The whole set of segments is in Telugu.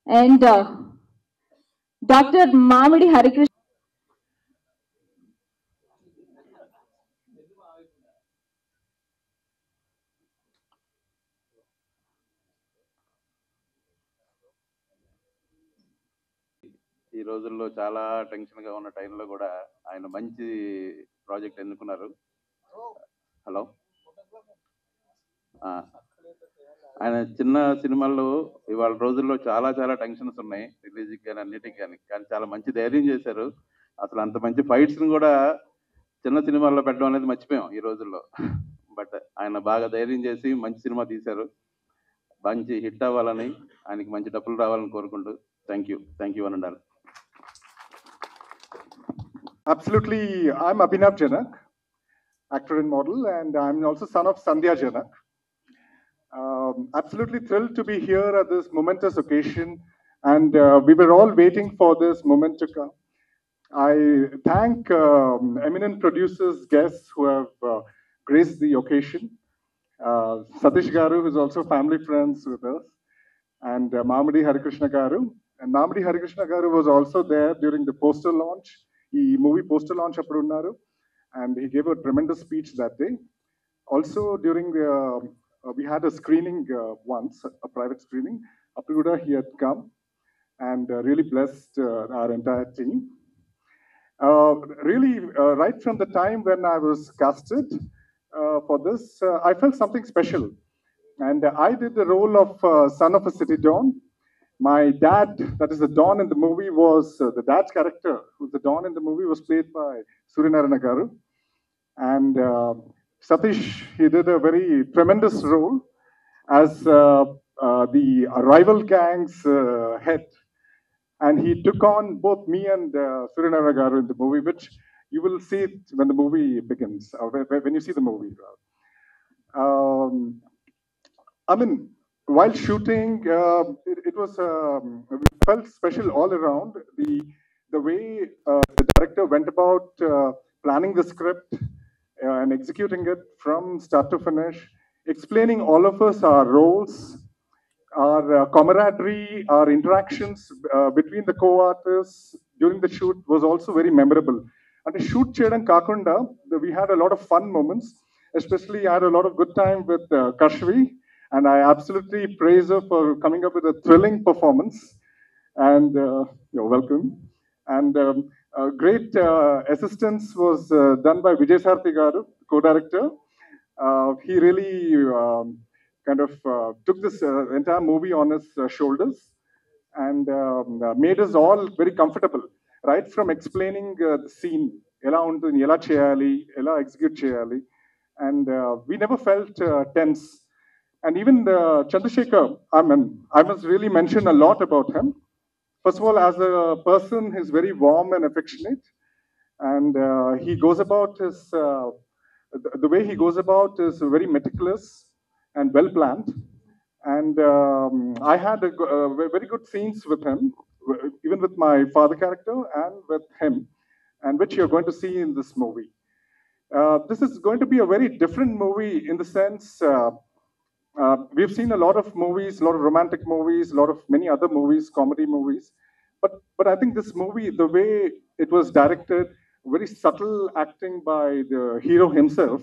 and Dr. Mamidi Harikrishna. ఈ రోజుల్లో చాలా టెన్షన్గా ఉన్న టైంలో కూడా ఆయన మంచి ప్రాజెక్ట్ ఎన్నుకున్నారు. హలో, ఆయన చిన్న సినిమాల్లో ఇవాళ రోజుల్లో చాలా చాలా టెన్షన్స్ ఉన్నాయి, రిలీజ్కి కానీ అన్నిటికి కానీ. కానీ చాలా మంచి ధైర్యం చేశారు. అసలు అంత మంచి ఫైట్స్ని కూడా చిన్న సినిమాల్లో పెట్టడం అనేది మర్చిపోయాం ఈ రోజుల్లో. బట్ ఆయన బాగా ధైర్యం చేసి మంచి సినిమా తీశారు. మంచి హిట్ అవ్వాలని, ఆయనకి మంచి డబ్బులు రావాలని కోరుకుంటూ థ్యాంక్ యూ అని ఉండాలి. Absolutely. I'm Abhinav Janak, actor and model, and I'm also son of Sandhya Janak. Absolutely thrilled to be here at this momentous occasion, and we were all waiting for this moment to come. I thank eminent producers, guests who have graced the occasion. Satish Garu, who is also family friends with us, and Mamadi Harikrishna Garu. And Mamadi Harikrishna Garu was also there during the poster launch. He movie poster launch appudu unnaru, and he gave a tremendous speech that day. Also during the we had a screening once, a private screening. Appudu kuda he had come and really blessed our entire team. Really, right from the time when I was casted for this, I felt something special. And I did the role of son of a city don. My dad, that is the Don in the movie, was the dad's character, who's the Don in the movie, was played by Suryanarayana Garu. And Satish, he did a very tremendous role as the rival gang's head. And he took on both me and Suryanarayana Garu in the movie, which you will see it when the movie begins, or when you see the movie. I mean, while shooting, it was it felt special all around. The way the director went about planning the script and executing it from start to finish, explaining all of us our roles, our camaraderie, our interactions between the co-artists during the shoot was also very memorable. And the shoot cheyadam kakunda, we had a lot of fun moments. Especially, I had a lot of good time with Kashvi, and I absolutely praise her for coming up with a thrilling performance. And you're welcome. And great assistance was done by Vijay Sarthi Garu, co-director. He really kind of took this entire movie on his shoulders and made us all very comfortable, right from explaining the scene, ఎలా ఉంటుంది, ఎలా చేయాలి, ఎలా execute చేయాలి, and we never felt tense. And even Chandrasekhar, I must really mention a lot about him. First of all, as a person, he's very warm and affectionate, and he goes about his the way he goes about is very meticulous and well planned. And I had very good scenes with him, even with my father character and with him, and which you're going to see in this movie. This is going to be a very different movie in the sense we've seen a lot of movies, a lot of romantic movies, a lot of many other movies, comedy movies. But I think this movie, the way it was directed, very subtle acting by the hero himself,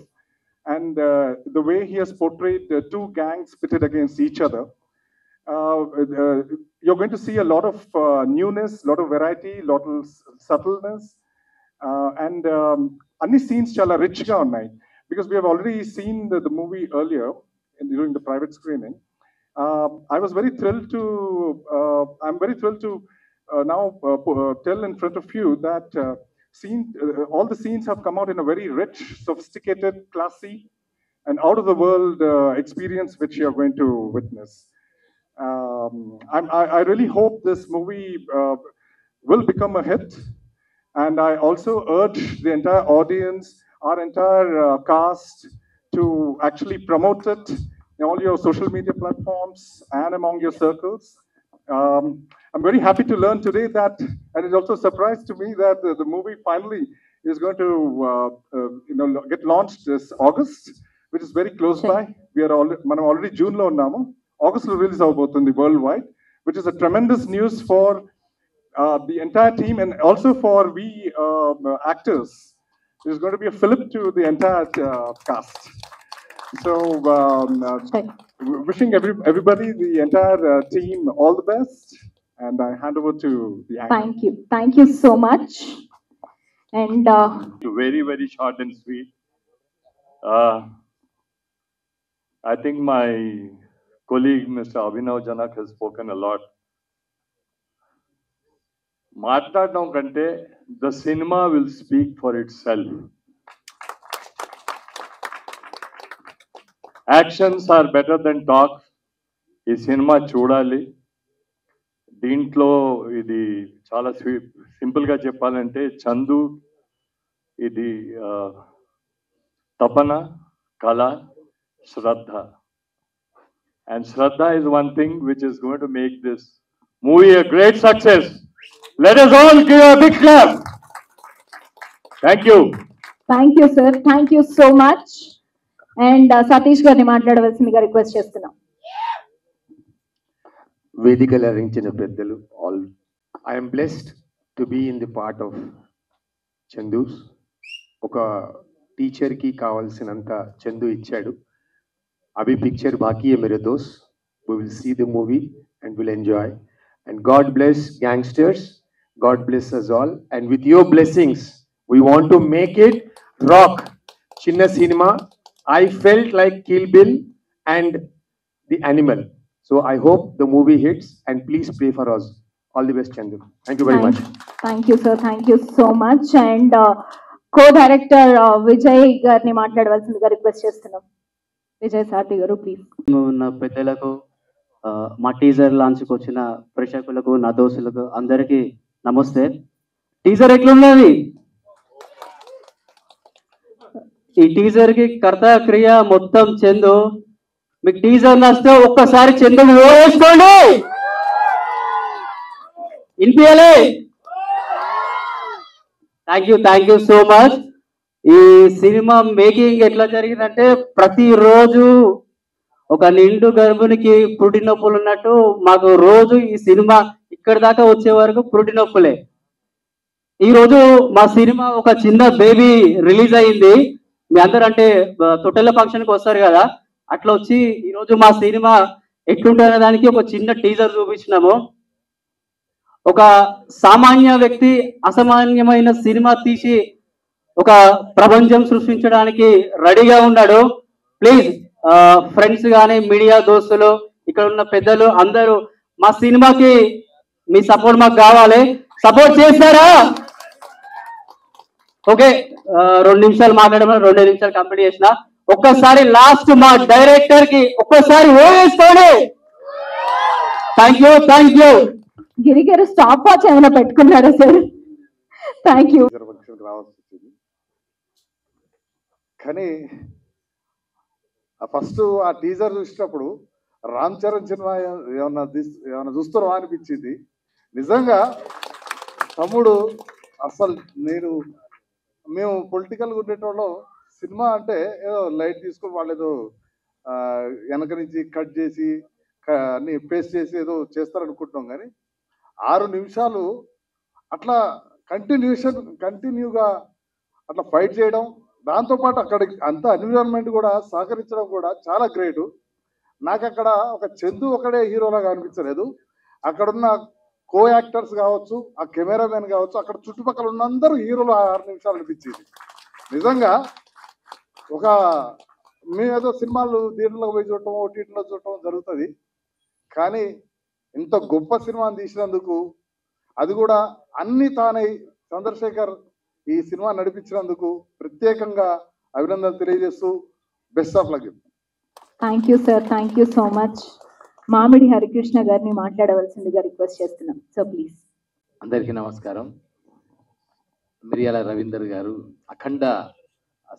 and the way he has portrayed the two gangs pitted against each other, you're going to see a lot of newness, a lot of variety, a lot of subtleness, and అన్ని సీన్స్ చాలా రిచ్గా ఉన్నాయి, because we have already seen the movie earlier during the private screening. I'm very thrilled to now tell in front of you that all the scenes have come out in a very rich, sophisticated, classy, and out of the world experience which you are going to witness. I really hope this movie will become a hit, and I also urge the entire audience, our entire cast, to actually promote it in all your social media platforms and among your circles. I'm very happy to learn today that, and it's also a surprise to me that the movie finally is going to get launched this August, which is very close by. We are మనం already June లో ఉన్నాము, August లో రిలీజ్ అవబోతుంది worldwide. which is a tremendous news for the entire team and also for we actors. There's going to be a fillip to the entire cast. So, wishing everybody, the entire team, all the best. And I hand over to the actor. Thank you. Thank you so much. And Very, very short and sweet. I think my colleague, Mr. Abhinav Janak, has spoken a lot. మాట్లాడడం కంటే the cinema will speak for itself. Actions are better than talk. ఈ సినిమా చూడాలి. దీంట్లో ఇది చాలా సింపుల్గా చెప్పాలంటే చందు, ఇది తపన, కళ, శ్రద్ధ. And Shraddha is one thing which is going to make this movie a great success. Let us all give a big clap. Thank you. thank you, sir. Thank you so much. And Satish గారిని మాట్లాడవలసిందిగా రిక్వెస్ట్ చేస్తున్నాం. వేదికలు అలంకరించిన పెద్దలు all I'm blessed to be in the part of Chandu's. ఒక టీచర్కి కావాల్సినంత చందు ఇచ్చాడు. అభి పిక్చర్ బాకీ హై మేరే దోస్త్. We will see the movie and will enjoy. And God bless gangsters. God bless us all. And with your blessings, we want to make it rock. Chinna cinema. I felt like Kill Bill and The Animal. So I hope the movie hits and please pray for us. All the best, Chandu. Thank you very much. Thank you, sir. Thank you so much. And co-director Vijay గారిని మాట్లాడవలసిందిగా రిక్వెస్ట్ చేస్తున్నాం. విజయ్ సారథి గారు ప్లీజ్. ఉన్న పెద్దలకు, మా టీజర్ లాంచ్కి వచ్చిన ప్రేక్షకులకు, నా దోస్తులకు అందరికీ నమస్తే. టీజర్ ఎట్లున్నది? ఈ టీజర్ కి కర్త క్రియ మొత్తం చందు. మీకు టీజర్ నచ్చితే ఒక్కసారి చందుకు వేసుకోండి. వినిపించాలి. Thank you so much. ఈ సినిమా మేకింగ్ ఎట్లా జరిగిందంటే ప్రతిరోజు ఒక నిండు గర్భిణికి పురిటి నొప్పులు ఉన్నట్టు మాకు రోజు ఈ సినిమా ఇక్కడ దాకా వచ్చే వరకు పురిటి నొప్పులే. ఈరోజు మా సినిమా ఒక చిన్న బేబీ రిలీజ్ అయింది. మీ అందరూ అంటే తొట్టెల ఫంక్షన్కి వస్తారు కదా, అట్లా వచ్చి ఈరోజు మా సినిమా ఎట్లుంటుందనే దానికి ఒక చిన్న టీజర్ చూపించినాము. ఒక సామాన్య వ్యక్తి అసామాన్యమైన సినిమా తీసి ఒక ప్రపంచం సృష్టించడానికి రెడీగా ఉన్నాడు. ప్లీజ్ ఫ్రెండ్స్ కానీ, మీడియా దోస్తులు, ఇక్కడ ఉన్న పెద్దలు అందరూ మా సినిమాకి మీ సపోర్ట్ మాకు కావాలి. సపోర్ట్ చేస్తారా? ఓకే, 2 నిమిషాలు మాట్లాడమని 2 నిమిషాలు కంప్లీట్ చేసిన. ఒక్కసారి లాస్ట్ మా డైరెక్టర్ కి ఒక్కసారి వేసుకోండి. Thank you. గిరి గారు స్టాప్ వాచ్ ఏమైనా పెట్టుకున్నారా సార్? Thank you. కానీ ఫస్ట్ ఆ టీజర్ చూసినప్పుడు రామ్ చరణ్ సినిమా ఏమన్నా చూస్తున్నావా అనిపించింది. నిజంగా తమ్ముడు, అసలు మేము పొలిటికల్గా ఉండేటోళ్ళం, సినిమా అంటే ఏదో లైట్ తీసుకొని వాళ్ళు ఏదో వెనక నుంచి కట్ చేసి అన్ని పేస్ట్ చేసి ఏదో చేస్తారనుకుంటున్నాం. కానీ 6 నిమిషాలు అట్లా కంటిన్యూగా అట్లా ఫైట్ చేయడం, దాంతోపాటు అక్కడ అంత ఎన్విరాన్మెంట్ కూడా సహకరించడం కూడా చాలా గ్రేటు. నాకు అక్కడ ఒక చందు ఒకడే హీరోలాగా అనిపించలేదు. అక్కడున్న కో యాక్టర్స్ కావచ్చు, ఆ కెమెరామెన్ కావచ్చు, అక్కడ చుట్టుపక్కల ఉన్న అందరూ హీరోలు 6 నిమిషాలు అనిపించేది. నిజంగా మేమేదో సినిమాలు థియేటర్లో పోయి చూడటం, ఓటీటీలో చూడటం జరుగుతుంది. కానీ ఇంత గొప్ప సినిమాని తీసినందుకు, అది కూడా అన్ని తానై చంద్రశేఖర్ ఈ సినిమా నడిపించినందుకు ప్రత్యేకంగా అభినందనలు తెలియజేస్తూ best of luck. Thank you sir. Thank you so much. మామిడి హరికృష్ణ గారిని మాట్లాడవలసిందిగా రిక్వెస్ట్ చేస్తున్నాం. So please. అందరికీ నమస్కారం. మిరియాల రవీందర్ గారు అఖండ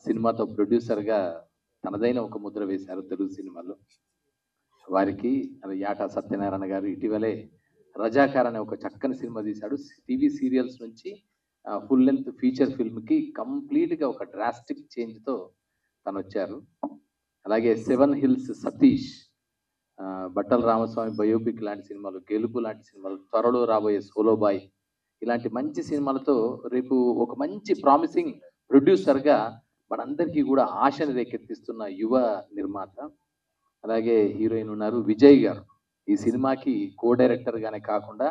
సినిమాతో ప్రొడ్యూసర్గా తనదైన ఒక ముద్ర వేశారు తెలుగు సినిమాలో. వారికి యాటా సత్యనారాయణ గారు ఇటీవలే రజాకార్ అనే ఒక చక్కని సినిమా తీశాడు. టీవీ సీరియల్స్ నుంచి ఫుల్ లెంత్ ఫీచర్ ఫిల్మ్కి కంప్లీట్గా ఒక డ్రాస్టిక్ చేంజ్తో తను వచ్చారు. అలాగే 7 హిల్స్ సతీష్ బట్టల రామస్వామి బయోపిక్ లాంటి సినిమాలు, గెలుపు లాంటి సినిమాలు, త్వరలో రాబోయే సోలో బాయ్ ఇలాంటి మంచి సినిమాలతో రేపు ఒక మంచి ప్రామిసింగ్ ప్రొడ్యూసర్గా మనందరికీ కూడా ఆశను రేకెత్తిస్తున్న యువ నిర్మాత. అలాగే హీరోయిన్ ఉన్నారు విజయ్ గారు. ఈ సినిమాకి కో డైరెక్టర్గానే కాకుండా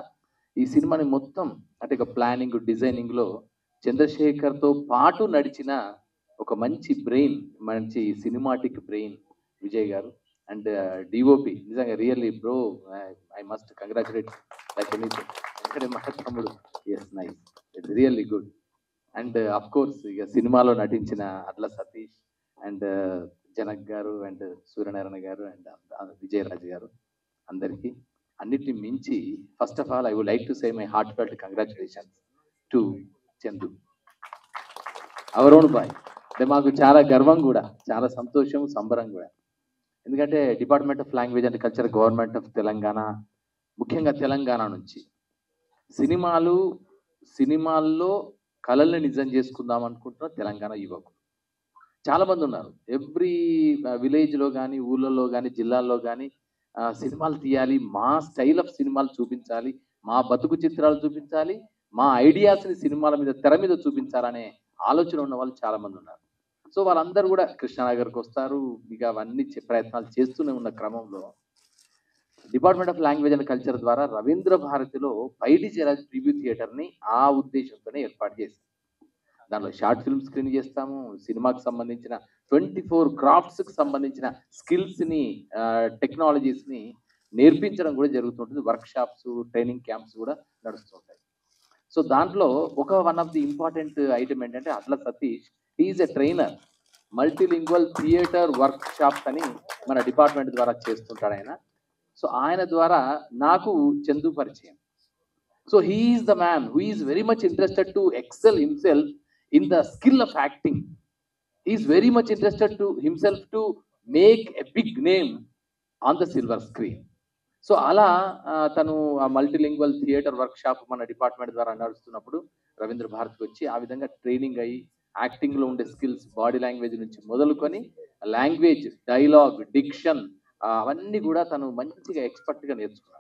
ఈ సినిమాని మొత్తం అంటే ఒక ప్లానింగ్ డిజైనింగ్లో చంద్రశేఖర్తో పాటు నడిచిన ఒక మంచి బ్రెయిన్, మంచి సినిమాటిక్ బ్రెయిన్ విజయ్ గారు. అండ్ డిఓపి నిజంగా really bro, I must congratulate like anything. ఎందుకంటే మా తమ్ముడు is nice, it's really good. And of course ఇక సినిమాలో నటించిన అట్ల సతీష్ అండ్ జనక్ గారు అండ్ సూర్యనారాయణ గారు అండ్ విజయరాజు గారు అందరికీ అన్నిటిని మించి first of all I would like to say my heartfelt congratulations to Chandu, our own boy. అంటే మాకు చాలా గర్వం కూడా, చాలా సంతోషం, సంబరం కూడా. ఎందుకంటే department of language and culture, government of Telangana, ముఖ్యంగా తెలంగాణ నుంచి సినిమాల్లో కళల్ని నిజం చేసుకుందాం అనుకుంటున్న తెలంగాణ యువకులు చాలామంది ఉన్నారు. ఎవ్రీ విలేజ్లో కానీ, ఊళ్ళల్లో కానీ, జిల్లాల్లో కానీ సినిమాలు తీయాలి, మా స్టైల్ ఆఫ్ సినిమాలు చూపించాలి, మా బతుకు చిత్రాలు చూపించాలి, మా ఐడియాస్ని సినిమాల మీద, తెర మీద చూపించాలనే ఆలోచన ఉన్న వాళ్ళు చాలామంది ఉన్నారు. సో వాళ్ళందరూ కూడా కృష్ణానగర్కి వస్తారు. ఇక అవన్నీ ప్రయత్నాలు చేస్తూనే ఉన్న క్రమంలో department of language and culture ద్వారా రవీంద్ర భారతిలో పైడి జయరాజ్ ప్రివ్యూ థియేటర్ని ఆ ఉద్దేశంతోనే ఏర్పాటు చేశాం. దానిలో షార్ట్ ఫిల్మ్ స్క్రీన్ చేస్తాము, సినిమాకి సంబంధించిన 24 క్రాఫ్ట్స్కి సంబంధించిన స్కిల్స్ని, టెక్నాలజీస్ని నేర్పించడం కూడా జరుగుతుంటుంది. వర్క్షాప్స్, ట్రైనింగ్ క్యాంప్స్ కూడా నడుస్తుంటాయి. సో దాంట్లో one of the important item ఏంటంటే అట్ల Satish is a trainer, multilingual theatre work shops అని మన డిపార్ట్మెంట్ ద్వారా చేస్తుంటాడు ఆయన. సో ఆయన ద్వారా నాకు చందు పరిచయం. So he is the man who is very much interested to excel himself in the skill of acting. He is very much interested to himself to make a big name on the silver screen. So అలా తను ఆ మల్టీలింగ్వల్ థియేటర్ వర్క్ షాప్ మన డిపార్ట్మెంట్ ద్వారా నడుస్తున్నప్పుడు రవీంద్ర భారతికి వచ్చి ఆ విధంగా ట్రైనింగ్ అయ్యి యాక్టింగ్లో ఉండే స్కిల్స్, బాడీ లాంగ్వేజ్ నుంచి మొదలుకొని లాంగ్వేజ్, డైలాగ్, డిక్షన్ అవన్నీ కూడా తను మంచిగా ఎక్స్పర్ట్గా నేర్చుకున్నాడు.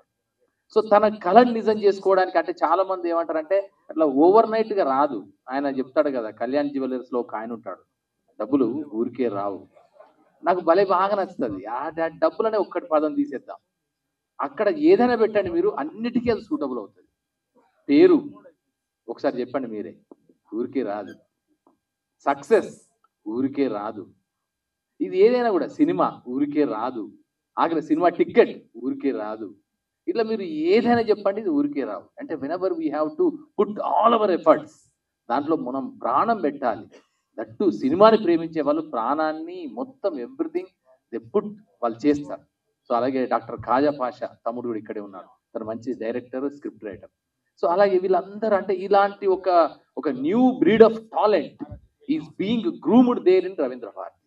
సో తన కళను నిజం చేసుకోవడానికి అంటే చాలా మంది ఏమంటారంటే అట్లా ఓవర్ నైట్ గా రాదు. ఆయన చెప్తాడు కదా, కళ్యాణ్ జ్యువెలర్స్ లో ఒక ఆయన ఉంటాడు, డబ్బులు ఊరికే రావు. నాకు భలే బాగా నచ్చుతుంది. ఆ డబ్బులనే ఒక్కటి పదం తీసేద్దాం, అక్కడ ఏదైనా పెట్టండి మీరు, అన్నిటికీ అది సూటబుల్ అవుతుంది. పేరు ఒకసారి చెప్పండి మీరే, ఊరికే రాదు. సక్సెస్ ఊరికే రాదు. ఇది ఏదైనా కూడా, సినిమా ఊరికే రాదు. ఆఖరి సినిమా టికెట్ ఊరికే రాదు. ఇట్లా మీరు ఏదైనా చెప్పండి, ఇది ఊరికే రావు. అంటే whenever we have to put all our efforts, దాంట్లో మనం ప్రాణం పెట్టాలి. దట్టు సినిమాని ప్రేమించే వాళ్ళు ప్రాణాన్ని మొత్తం ఎవ్రీథింగ్ దే పుట్ వాళ్ళు చేస్తారు. సో అలాగే డాక్టర్ ఖాజా పాషా తమ్ముడు కూడా ఇక్కడే ఉన్నాడు, తను మంచి డైరెక్టర్, స్క్రిప్ట్ రైటర్. సో అలాగే వీళ్ళందరూ అంటే ఇలాంటి ఒక new breed of talent is being groomed there in Ravindra Bharathi.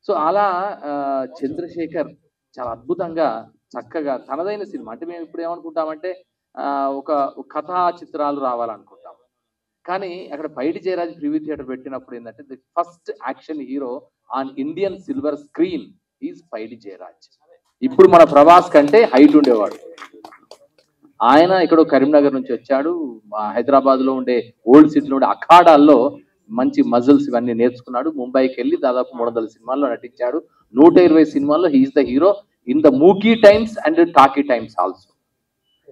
So అలా చంద్రశేఖర్ చాలా అద్భుతంగా చక్కగా తనదైన సినిమా అంటే మేము ఇప్పుడు ఏమనుకుంటామంటే ఒక కథా చిత్రాలు రావాలనుకుంటాం, కానీ అక్కడ పైడి జయరాజ్ ప్రివ్యూ థియేటర్ పెట్టినప్పుడు ఏంటంటే the first action hero on Indian silver screen is Paidi Jayaraj. ఇప్పుడు మన ప్రభాస్ కంటే హైట్ ఉండేవాడు ఆయన. ఇక్కడ కరీంనగర్ నుంచి వచ్చాడు, హైదరాబాద్ లో ఉండే ఓల్డ్ సిటీలో ఉండే అఖాడాల్లో మంచి మజిల్స్ ఇవన్నీ నేర్చుకున్నాడు. ముంబైకి వెళ్ళి దాదాపు 300 సినిమాల్లో నటించాడు. 120 సినిమాల్లో he's the hero in the మూకీ times and talkie times also.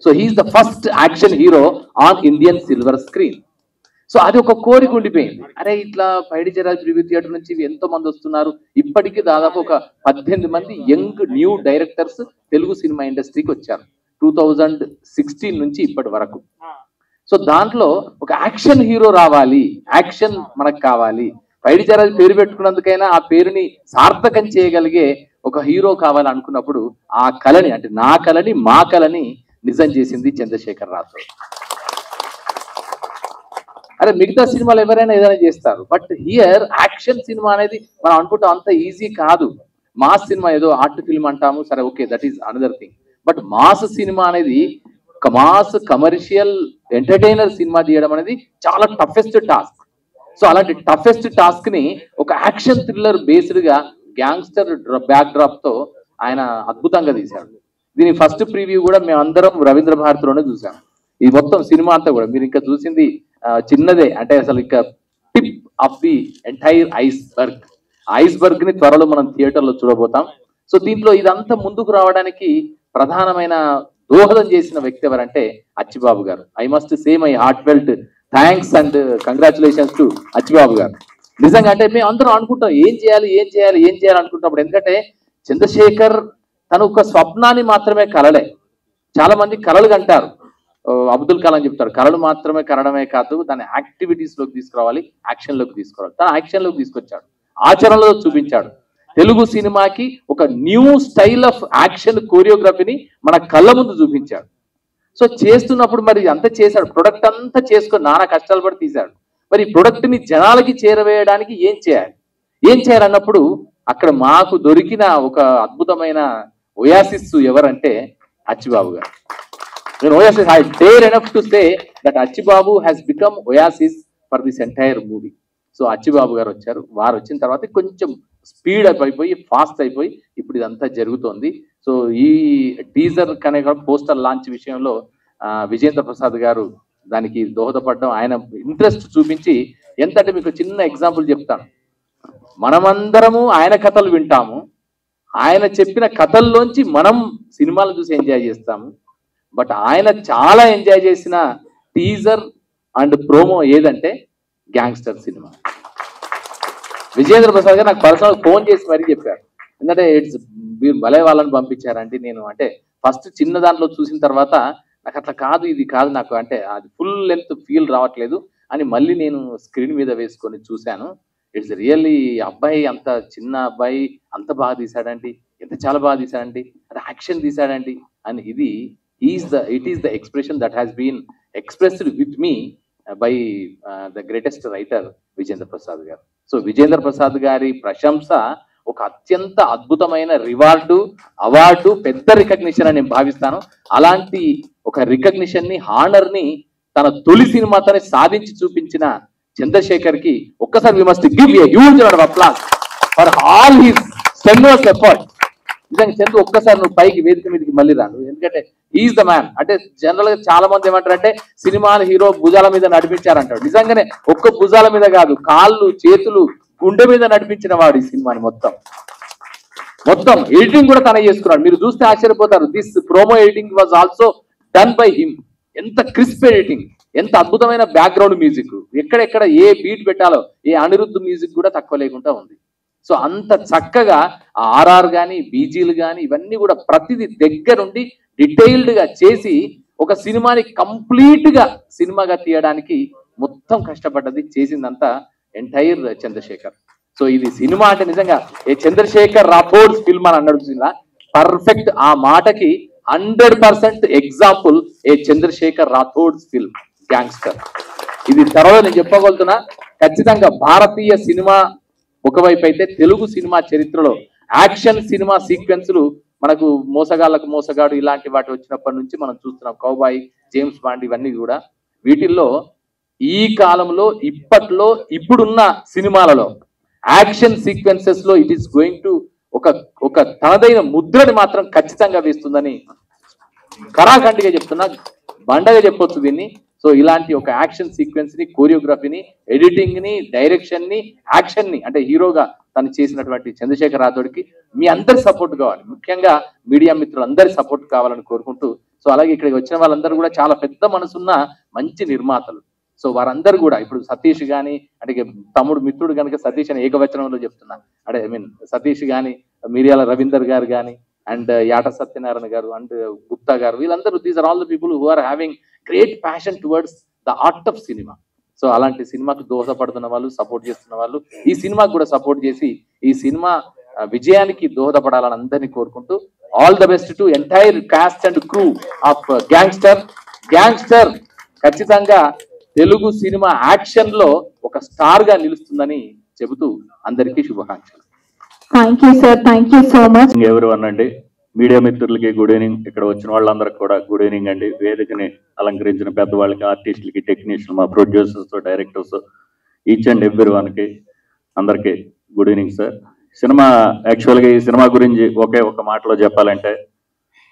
So he's the first action hero on Indian silver screen. సో అది ఒక కోరిక ఉండిపోయింది, అరే ఇట్లా పైడి జయరాజ్ ప్రివ్యూ థియేటర్ నుంచి ఎంతో మంది వస్తున్నారు. ఇప్పటికీ దాదాపు ఒక 18 మంది young new directors Telugu cinema ఇండస్ట్రీకి వచ్చారు 2016 నుంచి ఇప్పటి వరకు. సో దాంట్లో ఒక యాక్షన్ హీరో రావాలి, యాక్షన్ మనకు కావాలి. పైడి జయరాజ్ పేరు పెట్టుకున్నందుకైనా ఆ పేరుని సార్థకం చేయగలిగే ఒక హీరో కావాలి అనుకున్నప్పుడు ఆ కళని అంటే నా కళని, మా కళని నిజం చేసింది చంద్రశేఖర్ రాథోడ్. అరే మిగతా సినిమాలు ఎవరైనా ఏదైనా చేస్తారు, బట్ హియర్ యాక్షన్ సినిమా అనేది మనం అనుకుంటాం అంత ఈజీ కాదు. మాస్ సినిమా ఏదో ఆర్ట్ ఫిల్మ్ అంటాము, సరే okay, that is another thing. But mass cinema అనేది, మాస్ కమర్షియల్ ఎంటర్టైనర్ సినిమా తీయడం అనేది చాలా టఫెస్ట్ టాస్క్. సో అలాంటి టఫెస్ట్ టాస్క్ ని ఒక యాక్షన్ థ్రిల్లర్ బేస్డ్ గా గ్యాంగ్స్టర్ బ్యాక్ డ్రాప్ తో ఆయన అద్భుతంగా తీశాడు. దీని ఫస్ట్ ప్రివ్యూ కూడా మేమందరం రవీంద్ర భారతిలోనే చూసాం. ఇది మొత్తం సినిమా అంతా కూడా మీరు ఇంకా చూసింది చిన్నదే, అంటే అసలు ఇంకా tip of the entire iceberg ని త్వరలో మనం థియేటర్లో చూడబోతాం. సో దీంట్లో ఇదంతా ముందుకు రావడానికి ప్రధానమైన దోహదం చేసిన వ్యక్తి ఎవరంటే అచ్చిబాబు గారు. I must say my heart felt thanks and congratulations to Achibabu గారు. నిజంగా అంటే మేము అందరం అనుకుంటాం ఏం చేయాలి అనుకుంటున్నప్పుడు, ఎందుకంటే చంద్రశేఖర్ తను ఒక స్వప్నాన్ని మాత్రమే కలలే. చాలా మంది కలలు కంటారు, అబ్దుల్ కలాం చెప్తారు కళలు మాత్రమే కనడమే కాదు దాన్ని యాక్టివిటీస్ లోకి తీసుకురావాలి, యాక్షన్ లోకి తీసుకురావాలి. తన యాక్షన్ లోకి తీసుకొచ్చాడు, ఆచరణలో చూపించాడు. తెలుగు సినిమాకి ఒక న్యూ స్టైల్ ఆఫ్ యాక్షన్ కోరియోగ్రఫీని మన కళ్ళ ముందు చూపించాడు. సో చేస్తున్నప్పుడు మరి అంతా చేశాడు, ప్రొడక్ట్ అంతా చేసుకొని నానా కష్టాలు పడి తీశాడు. మరి ఈ ప్రొడక్ట్ ని జనాలకి చేరవేయడానికి ఏం చేయాలన్నప్పుడు అక్కడ మాకు దొరికిన ఒక అద్భుతమైన ఒయాసిస్ ఎవరంటే అచ్చిబాబు గారు. నేను oasis, I dare enough to say that Achibabu has become oasis for this entire movie. So Achibabu గారు వచ్చారు, వారు వచ్చిన తర్వాత కొంచెం స్పీడ్ అప్ అయిపోయి ఫాస్ట్ అయిపోయి ఇప్పుడు ఇదంతా జరుగుతోంది. సో ఈ టీజర్ కనే పోస్టర్ లాంచ్ విషయంలో విజేంద్ర ప్రసాద్ గారు దానికి దోహదపడడం, ఆయన ఇంట్రెస్ట్ చూపించి ఎంతంటే మీకు చిన్న ఎగ్జాంపుల్ చెప్తాను. మనమందరము ఆయన కథలు వింటాము, ఆయన చెప్పిన కథల్లోంచి మనం సినిమాలు చూసి ఎంజాయ్ చేస్తాము. బట్ ఆయన చాలా ఎంజాయ్ చేసిన టీజర్ అండ్ ప్రోమో ఏదంటే గ్యాంగ్స్టర్ సినిమా. విజేంద్ర ప్రసాద్ గారు నాకు పర్సనల్ ఫోన్ చేసి మరీ చెప్పారు, ఎందుకంటే మీరు భలే వాళ్ళని పంపించారంటే నేను అంటే ఫస్ట్ చిన్న దాంట్లో చూసిన తర్వాత నాకు అట్లా కాదు ఇది కాదు నాకు అంటే అది ఫుల్ లెంత్ ఫీల్ రావట్లేదు అని మళ్ళీ నేను స్క్రీన్ మీద వేసుకొని చూశాను. ఇట్స్ రియల్లీ అబ్బాయి అంత చిన్న అబ్బాయి అంత బాగా తీశాడండి, ఎంత చాలా బాగా తీశాడండి, అది యాక్షన్ తీశాడండి అని. ఇది it is the expression that has been expressed with me by the greatest writer Vijayendra Prasad గారు. సో విజేంద్ర ప్రసాద్ గారి ప్రశంస ఒక అత్యంత అద్భుతమైన అవార్డు, పెద్ద రికగ్నిషన్ అని నేను భావిస్తాను. అలాంటి ఒక రికగ్నిషన్ ని, హానర్ ని తన తొలి సినిమాతోనే సాధించి చూపించిన చంద్రశేఖర్ కి ఒక్కసారి we must give a huge round of applause for all his strenuous effort. నిజంగా చంద్ర ఒక్కసారి నువ్వు పైకి వేదిక మీదకి మళ్ళీ రాను, ఎందుకంటే ఈజ్ ద మ్యాన్. అంటే జనరల్ గా చాలా మంది ఏమంటారంటే సినిమాలు హీరో భుజాల మీద నడిపించారంటాడు. నిజంగానే ఒక్క భుజాల మీద కాదు, కాళ్ళు చేతులు గుండె మీద నడిపించిన వాడు ఈ సినిమాని మొత్తం ఎడిటింగ్ కూడా తనే చేసుకున్నాడు. మీరు చూస్తే ఆశ్చర్యపోతారు. This promo editing was also done by him. ఎంత క్రిస్ప్ ఎడిటింగ్, ఎంత అద్భుతమైన బ్యాక్గ్రౌండ్ మ్యూజిక్, ఎక్కడెక్కడ ఏ బీట్ పెట్టాలో ఏ అనిరుద్ధ్ మ్యూజిక్ కూడా తక్కువ లేకుండా ఉంది. సో అంత చక్కగా ఆర్ఆర్ కానీ బీజీలు కానీ ఇవన్నీ కూడా ప్రతిదీ దగ్గరుండి డీటెయిల్డ్ గా చేసి ఒక సినిమాని కంప్లీట్ గా సినిమాగా తీయడానికి మొత్తం కష్టపడ్డది, చేసిందంతా ఎంటైర్ చంద్రశేఖర్. సో ఇది సినిమా అంటే నిజంగా ఏ చంద్రశేఖర్ రాథోడ్స్ ఫిల్మ్ అని అన్నాడు, పర్ఫెక్ట్ ఆ మాటకి 100% ఎగ్జాంపుల్ ఏ చంద్రశేఖర్ రాథోడ్స్ ఫిల్మ్ గ్యాంగ్స్టర్. ఇది త్వరలో నేను చెప్పగలుగుతున్నా. ఖచ్చితంగా భారతీయ సినిమా ఒకవైపు అయితే తెలుగు సినిమా చరిత్రలో యాక్షన్ సినిమా సీక్వెన్స్లు మనకు మోసగాడు ఇలాంటి వాటి వచ్చినప్పటి నుంచి మనం చూస్తున్నాం. కౌబాయ్, జేమ్స్ బాండ్ ఇవన్నీ కూడా వీటిల్లో ఈ కాలంలో ఇప్పుడున్న సినిమాలలో యాక్షన్ సీక్వెన్సెస్ లో ఇట్ ఈస్ గోయింగ్ టు ఒక తనదైన ముద్రని మాత్రం ఖచ్చితంగా వేస్తుందని కరాఖండిగా చెప్తున్నా, బండగా చెప్పొచ్చు దీన్ని. సో ఇలాంటి ఒక యాక్షన్ సీక్వెన్స్ ని, కోరియోగ్రఫీని, ఎడిటింగ్ ని, డైరెక్షన్ ని, యాక్షన్ ని అంటే హీరోగా తను చేసినటువంటి చంద్రశేఖర్ రాథోడ్కి మీ అందరి సపోర్ట్ కావాలి, ముఖ్యంగా మీడియా మిత్రులందరి సపోర్ట్ కావాలని కోరుకుంటూ, సో అలాగే ఇక్కడికి వచ్చిన వాళ్ళందరూ కూడా చాలా పెద్ద మనసున్న మంచి నిర్మాతలు. సో వారందరూ కూడా ఇప్పుడు సతీష్ కానీ అంటే తమ్ముడు మిత్రుడు కనుక సతీష్ అని ఏకవచనంలో చెప్తున్నా, అంటే సతీష్ కానీ, మిరియాల రవీందర్ గారు కానీ, అండ్ యాట సత్యనారాయణ గారు అండ్ గుప్తా గారు, వీళ్ళందరూ these are all the people who are having great passion towards the art of cinema. So అలాంటి సినిమాకు దోహదపడుతున్న వాళ్ళు, సపోర్ట్ చేస్తున్న వాళ్ళు ఈ సినిమాకు కూడా సపోర్ట్ చేసి ఈ సినిమా విజయానికి దోహదపడాలని అందరినీ కోరుకుంటూ all the best to entire cost and crew of gangster ఖచ్చితంగా తెలుగు సినిమా యాక్షన్ లో ఒక స్టార్ గా నిలుస్తుందని చెబుతూ అందరికీ శుభాకాంక్షలు. Thank you sir, thank you so much. ఎవరు అనండి, మీడియా మిత్రులకి గుడ్ ఈవినింగ్, ఇక్కడ వచ్చిన వాళ్ళందరికీ కూడా గుడ్ ఈవినింగ్ అండి. వేదికని అలంకరించిన పెద్దవాళ్ళకి, ఆర్టిస్టులకి, టెక్నీషియన్, మా producers, directors, each and every వన్కి అందరికీ గుడ్ ఈవినింగ్ సార్. సినిమా యాక్చువల్గా ఈ సినిమా గురించి ఒకే ఒక మాటలో చెప్పాలంటే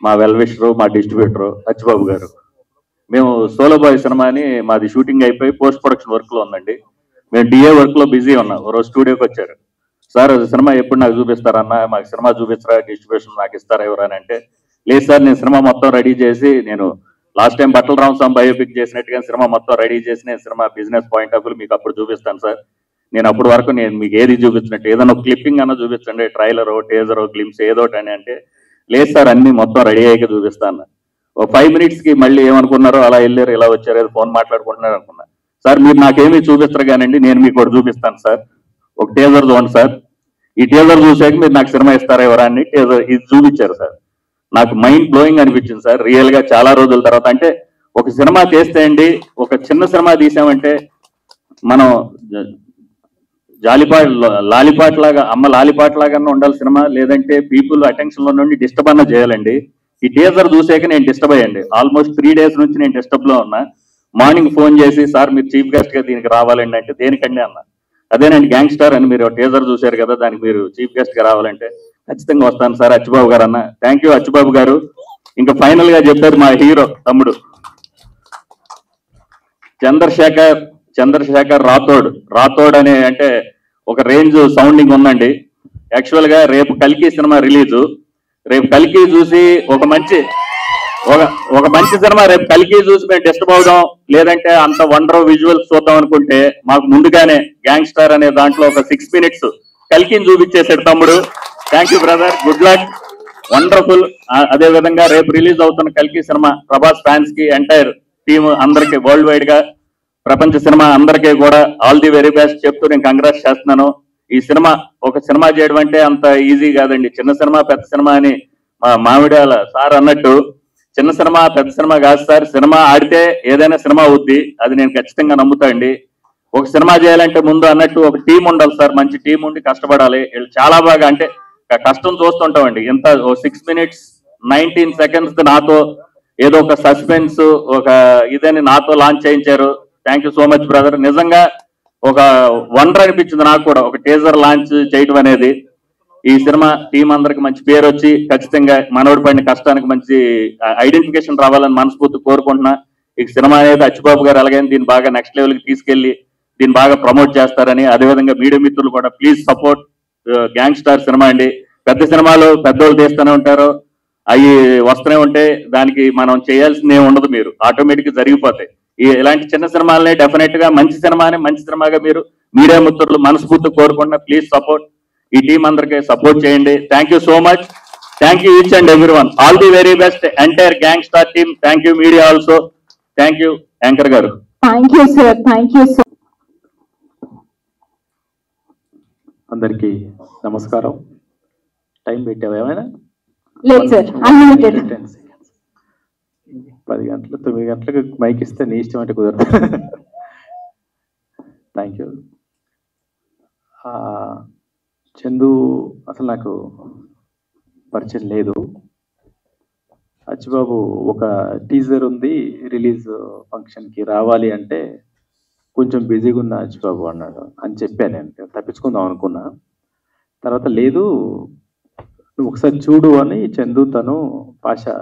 మా వెల్విషరు మా డిస్ట్రిబ్యూటరు అచ్చిబాబు గారు. మేము సోలో బాయ్ సినిమాని మాది షూటింగ్ అయిపోయి పోస్ట్ ప్రొడక్షన్ వర్క్లో ఉందండి. మేము డిఏ వర్క్లో బిజీ ఉన్నాం. రోజు స్టూడియోకి వచ్చారు. సార్ సినిమా ఎప్పుడు నాకు చూపిస్తారన్నా, మాకు సినిమా చూపిస్తారా, డిస్ట్రిబ్యూషన్ నాకు ఇస్తారా ఎవరని అంటే, లేదు సార్ నేను సినిమా మొత్తం రెడీ చేసి, నేను లాస్ట్ టైం బట్టల రామస్వామి బయోపిక్ చేసినట్టుగా సినిమా మొత్తం రెడీ చేసి నేను cinema business point of view మీకు అప్పుడు చూపిస్తాను సార్. నేను అప్పటి వరకు నేను మీకు ఏది చూపించినట్టు ఏదైనా క్లిప్పింగ్ అన్న చూపించండి, ట్రైలరో టేజరో గ్లిమ్స్ ఏదోటి అని అంటే, లేదు సార్ అన్ని మొత్తం రెడీ అయ్యాక చూపిస్తాను. ఒక 5 minutesకి మళ్ళీ ఏమనుకున్నారో అలా వెళ్ళారు, ఇలా వచ్చారు, ఏదో ఫోన్ మాట్లాడుకుంటున్నారు అనుకున్నా. సార్ మీరు నాకేమీ చూపిస్తారు కానండి, నేను మీకు ఒకటి చూపిస్తాను సార్, ఒక టేజర్ చూడండి సార్, ఈ టేజర్ చూసాక మీరు నాకు సినిమా ఇస్తారా ఎవరాన్ని టేజర్ ఇది చూపించారు సార్. నాకు మైండ్ బ్లోయింగ్ అనిపించింది సార్ రియల్ గా చాలా రోజుల తర్వాత. అంటే ఒక సినిమా చేస్తే అండి, ఒక చిన్న సినిమా తీసామంటే మనం లాలిపాట్ లాగా అమ్మ లాలిపాట్ లాగా ఉండాలి సినిమా, లేదంటే పీపుల్ అటెన్షన్ లో నుండి డిస్టర్బ్ అన్న చేయాలండి. ఈ టీజర్ చూసాక నేను డిస్టర్బ్ అయ్యండి. ఆల్మోస్ట్ 3 days నుంచి నేను డిస్టర్బ్ లో ఉన్నా. మార్నింగ్ ఫోన్ చేసి సార్ మీరు చీఫ్ గెస్ట్ గా దీనికి రావాలండి అంటే, దేనికండి అన్న. అదేనండి గ్యాంగ్స్టర్ అని మీరు టీజర్ చూశారు కదా, దానికి మీరు చీఫ్ గెస్ట్ గా రావాలంటే ఖచ్చితంగా వస్తాను సార్ అచ్చిబాబు గారు అన్న. థ్యాంక్ యూ అచ్చిబాబు గారు. ఇంకా ఫైనల్ గా చెప్పారు మా హీరో తమ్ముడు చంద్రశేఖర్ రాథోడ్ అనే, అంటే ఒక రేంజ్ సౌండింగ్ ఉందండి. యాక్చువల్ గా రేపు కల్కి సినిమా రిలీజు. రేపు కల్కి చూసి ఒక మంచి సినిమా రేపు కల్కి చూసి మేము డిస్టర్బ్ అవుదాం, లేదంటే అంత వండర్ విజువల్స్ చూద్దాం అనుకుంటే మాకు ముందుగానే గ్యాంగ్స్టర్ అనే దాంట్లో ఒక 6 minutes కల్కిని చూపించేసాడు తమ్ముడు. Thank you brother, good luck, wonderful. అదే విధంగా రేపు రిలీజ్ అవుతున్న కల్కి సినిమా ప్రభాస్ ఫ్యాన్స్ కి, ఎంటైర్ టీమ్ అందరికి, వరల్డ్ వైడ్ గా ప్రపంచ సినిమా అందరికీ కూడా ఆల్ ది వెరీ బెస్ట్ చెప్తూ నేను కంగ్రాట్స్ చేస్తున్నాను. ఈ సినిమా ఒక సినిమా చేయడం అంటే అంత ఈజీ కాదండి. చిన్న సినిమా పెద్ద సినిమా అని మా మామిడాల సార్ అన్నట్టు, చిన్న సినిమా పెద్ద సినిమా కాదు సార్, సినిమా ఆడితే ఏదైనా సినిమా అవుద్ది, అది నేను ఖచ్చితంగా నమ్ముతా అండి. ఒక సినిమా చేయాలంటే ముందు అన్నట్టు ఒక టీం ఉండాలి సార్, మంచి టీం ఉండి కష్టపడాలి. వీళ్ళు చాలా బాగా, అంటే కష్టం చూస్తుంటామండి. ఎంత 6 minutes 19 seconds నాతో ఏదో ఒక సస్పెన్స్ ఒక ఇదని నాతో లాంచ్ చేయించారు. Thank you so much brother. నిజంగా ఒక వండర్ అనిపించింది నాకు కూడా ఒక టీజర్ లాంచ్ చేయడం అనేది. ఈ సినిమా టీం అందరికి మంచి పేరు వచ్చి ఖచ్చితంగా మనోడి పడిన కష్టానికి మంచి ఐడెంటిఫికేషన్ రావాలని మనస్ఫూర్తి కోరుకుంటున్నా. ఈ సినిమా అనేది అచ్చిబాబు గారు అలాగైనా దీన్ని బాగా నెక్స్ట్ లెవెల్కి తీసుకెళ్లి దీన్ని బాగా ప్రమోట్ చేస్తారని, అదేవిధంగా మీడియా మిత్రులు కూడా ప్లీజ్ సపోర్ట్ గ్యాంగ్స్టర్ సినిమా అండి. పెద్ద సినిమాలు పెద్దోళ్ళు తీస్తూనే ఉంటారు, అవి వస్తూనే ఉంటే దానికి మనం చేయాల్సిందే ఉండదు, మీరు ఆటోమేటిక్ జరిగిపోతాయి. ఇలాంటి చిన్న సినిమాలనే డెఫినెట్ గా మంచి సినిమాని మంచి సినిమాగా మీరు మీడియా మిత్రులు మనస్ఫూర్తి కోరుకుంటున్నా. ప్లీజ్ సపోర్ట్, ఈ టీం అందరికీ సపోర్ట్ చేయండి. Thank you so much. Thank you each and everyone. All the very best entire gangster team. Thank you media also. Thank you anchor garu. Thank you sir, thank you sir. అందరికీ నమస్కారం. టైం పెట్టావా ఏమైనా? లేదు సార్, అన్లిమిటెడ్. 10 గంటలు 9 గంటలకు మైక్ ఇస్తే నీ ఇష్టం అంటే కుదరదు. Thank you. చందు అసలు నాకు పరిచయం లేదు. అచ్చిబాబు ఒక టీజర్ ఉంది రిలీజ్ ఫంక్షన్కి రావాలి అంటే కొంచెం బిజీగా ఉన్న అచ్చిబాబు అన్నాడు అని చెప్పాను. నేను తప్పించుకుందాం అనుకున్నా. తర్వాత లేదు నువ్వు ఒకసారి చూడు అని చందు తను పాషా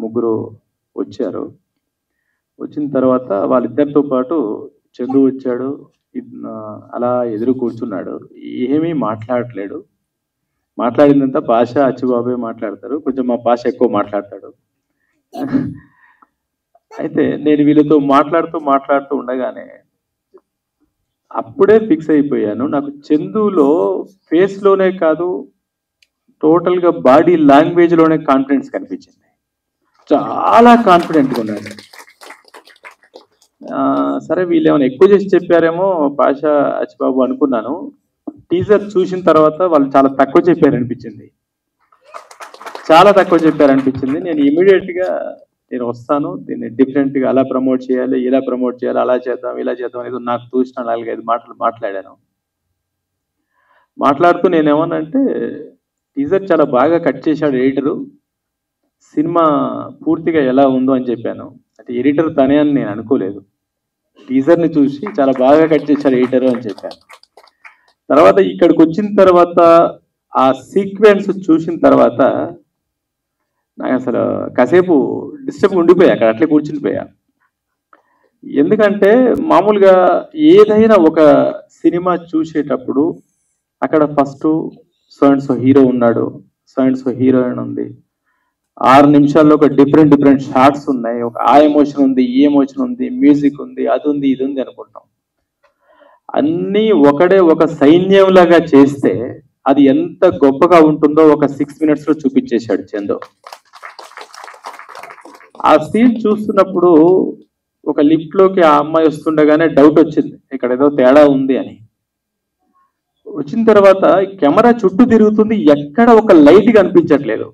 ముగ్గురు వచ్చారు. వచ్చిన తర్వాత వాళ్ళిద్దరితో పాటు చందు వచ్చాడు. అలా ఎదురు కూర్చున్నాడు, ఏమీ మాట్లాడట్లేడు. మాట్లాడిందంతా పాషా అచ్చిబాబే మాట్లాడతారు, కొంచెం మా పాషా ఎక్కువ మాట్లాడతాడు. అయితే నేను వీళ్ళతో మాట్లాడుతూ ఉండగానే అప్పుడే ఫిక్స్ అయిపోయాను, నాకు చందులో ఫేస్లోనే కాదు టోటల్గా బాడీ లాంగ్వేజ్లోనే కాన్ఫిడెన్స్ కనిపించింది. చాలా కాన్ఫిడెంట్గా ఉన్నాడు. సరే వీళ్ళు ఏమైనా ఎక్కువ చేసి చెప్పారేమో పాషా అచ్చిబాబు అనుకున్నాను. టీజర్ చూసిన తర్వాత వాళ్ళు చాలా తక్కువ చెప్పారనిపించింది. నేను ఇమీడియట్గా నేను వస్తాను, దీన్ని డిఫరెంట్గా అలా ప్రమోట్ చేయాలి, ఇలా ప్రమోట్ చేయాలి, అలా చేద్దాం, ఇలా చేద్దాం అనేది నాకు చూసిన 4-5 మాటలు మాట్లాడాను. మాట్లాడుతూ నేనేమన్నానంటే టీజర్ చాలా బాగా కట్ చేశాడు ఎడిటరు, సినిమా పూర్తిగా ఎలా ఉందో అని చెప్పాను. అంటే ఎడిటర్ తనే అని నేను అనుకోలేదు, టీజర్ని చూసి చాలా బాగా కట్ చేశాడు ఎడిటరు అని చెప్పాను. తర్వాత ఇక్కడికి వచ్చిన తర్వాత ఆ సీక్వెన్స్ చూసిన తర్వాత నాకు అసలు కాసేపు డిస్టర్బ్ ఉండిపోయా, అక్కడ అట్లే కూర్చునిపోయా. ఎందుకంటే మామూలుగా ఏదైనా ఒక సినిమా చూసేటప్పుడు అక్కడ first so and so hero ఉన్నాడు, సో అండ్ సో హీరోయిన్ ఉంది, 6 నిమిషాల్లో ఒక డిఫరెంట్ షార్ట్స్ ఉన్నాయి, ఒక ఆ ఎమోషన్ ఉంది, ఈ ఎమోషన్ ఉంది, మ్యూజిక్ ఉంది, అది ఉంది, ఇది ఉంది అనుకుంటాం. అన్నీ ఒకడే ఒక సైన్యంలాగా చేస్తే అది ఎంత గొప్పగా ఉంటుందో ఒక 6 minutes లో చూపించేశాడు చందు. ఆ సీన్ చూస్తున్నప్పుడు ఒక లిఫ్ట్ లోకి ఆ అమ్మాయి వస్తుండగానే డౌట్ వచ్చింది, ఇక్కడ ఏదో తేడా ఉంది అని. వచ్చిన తర్వాత కెమెరా చుట్టూ తిరుగుతుంది, ఎక్కడ ఒక లైట్ కనిపించట్లేదు.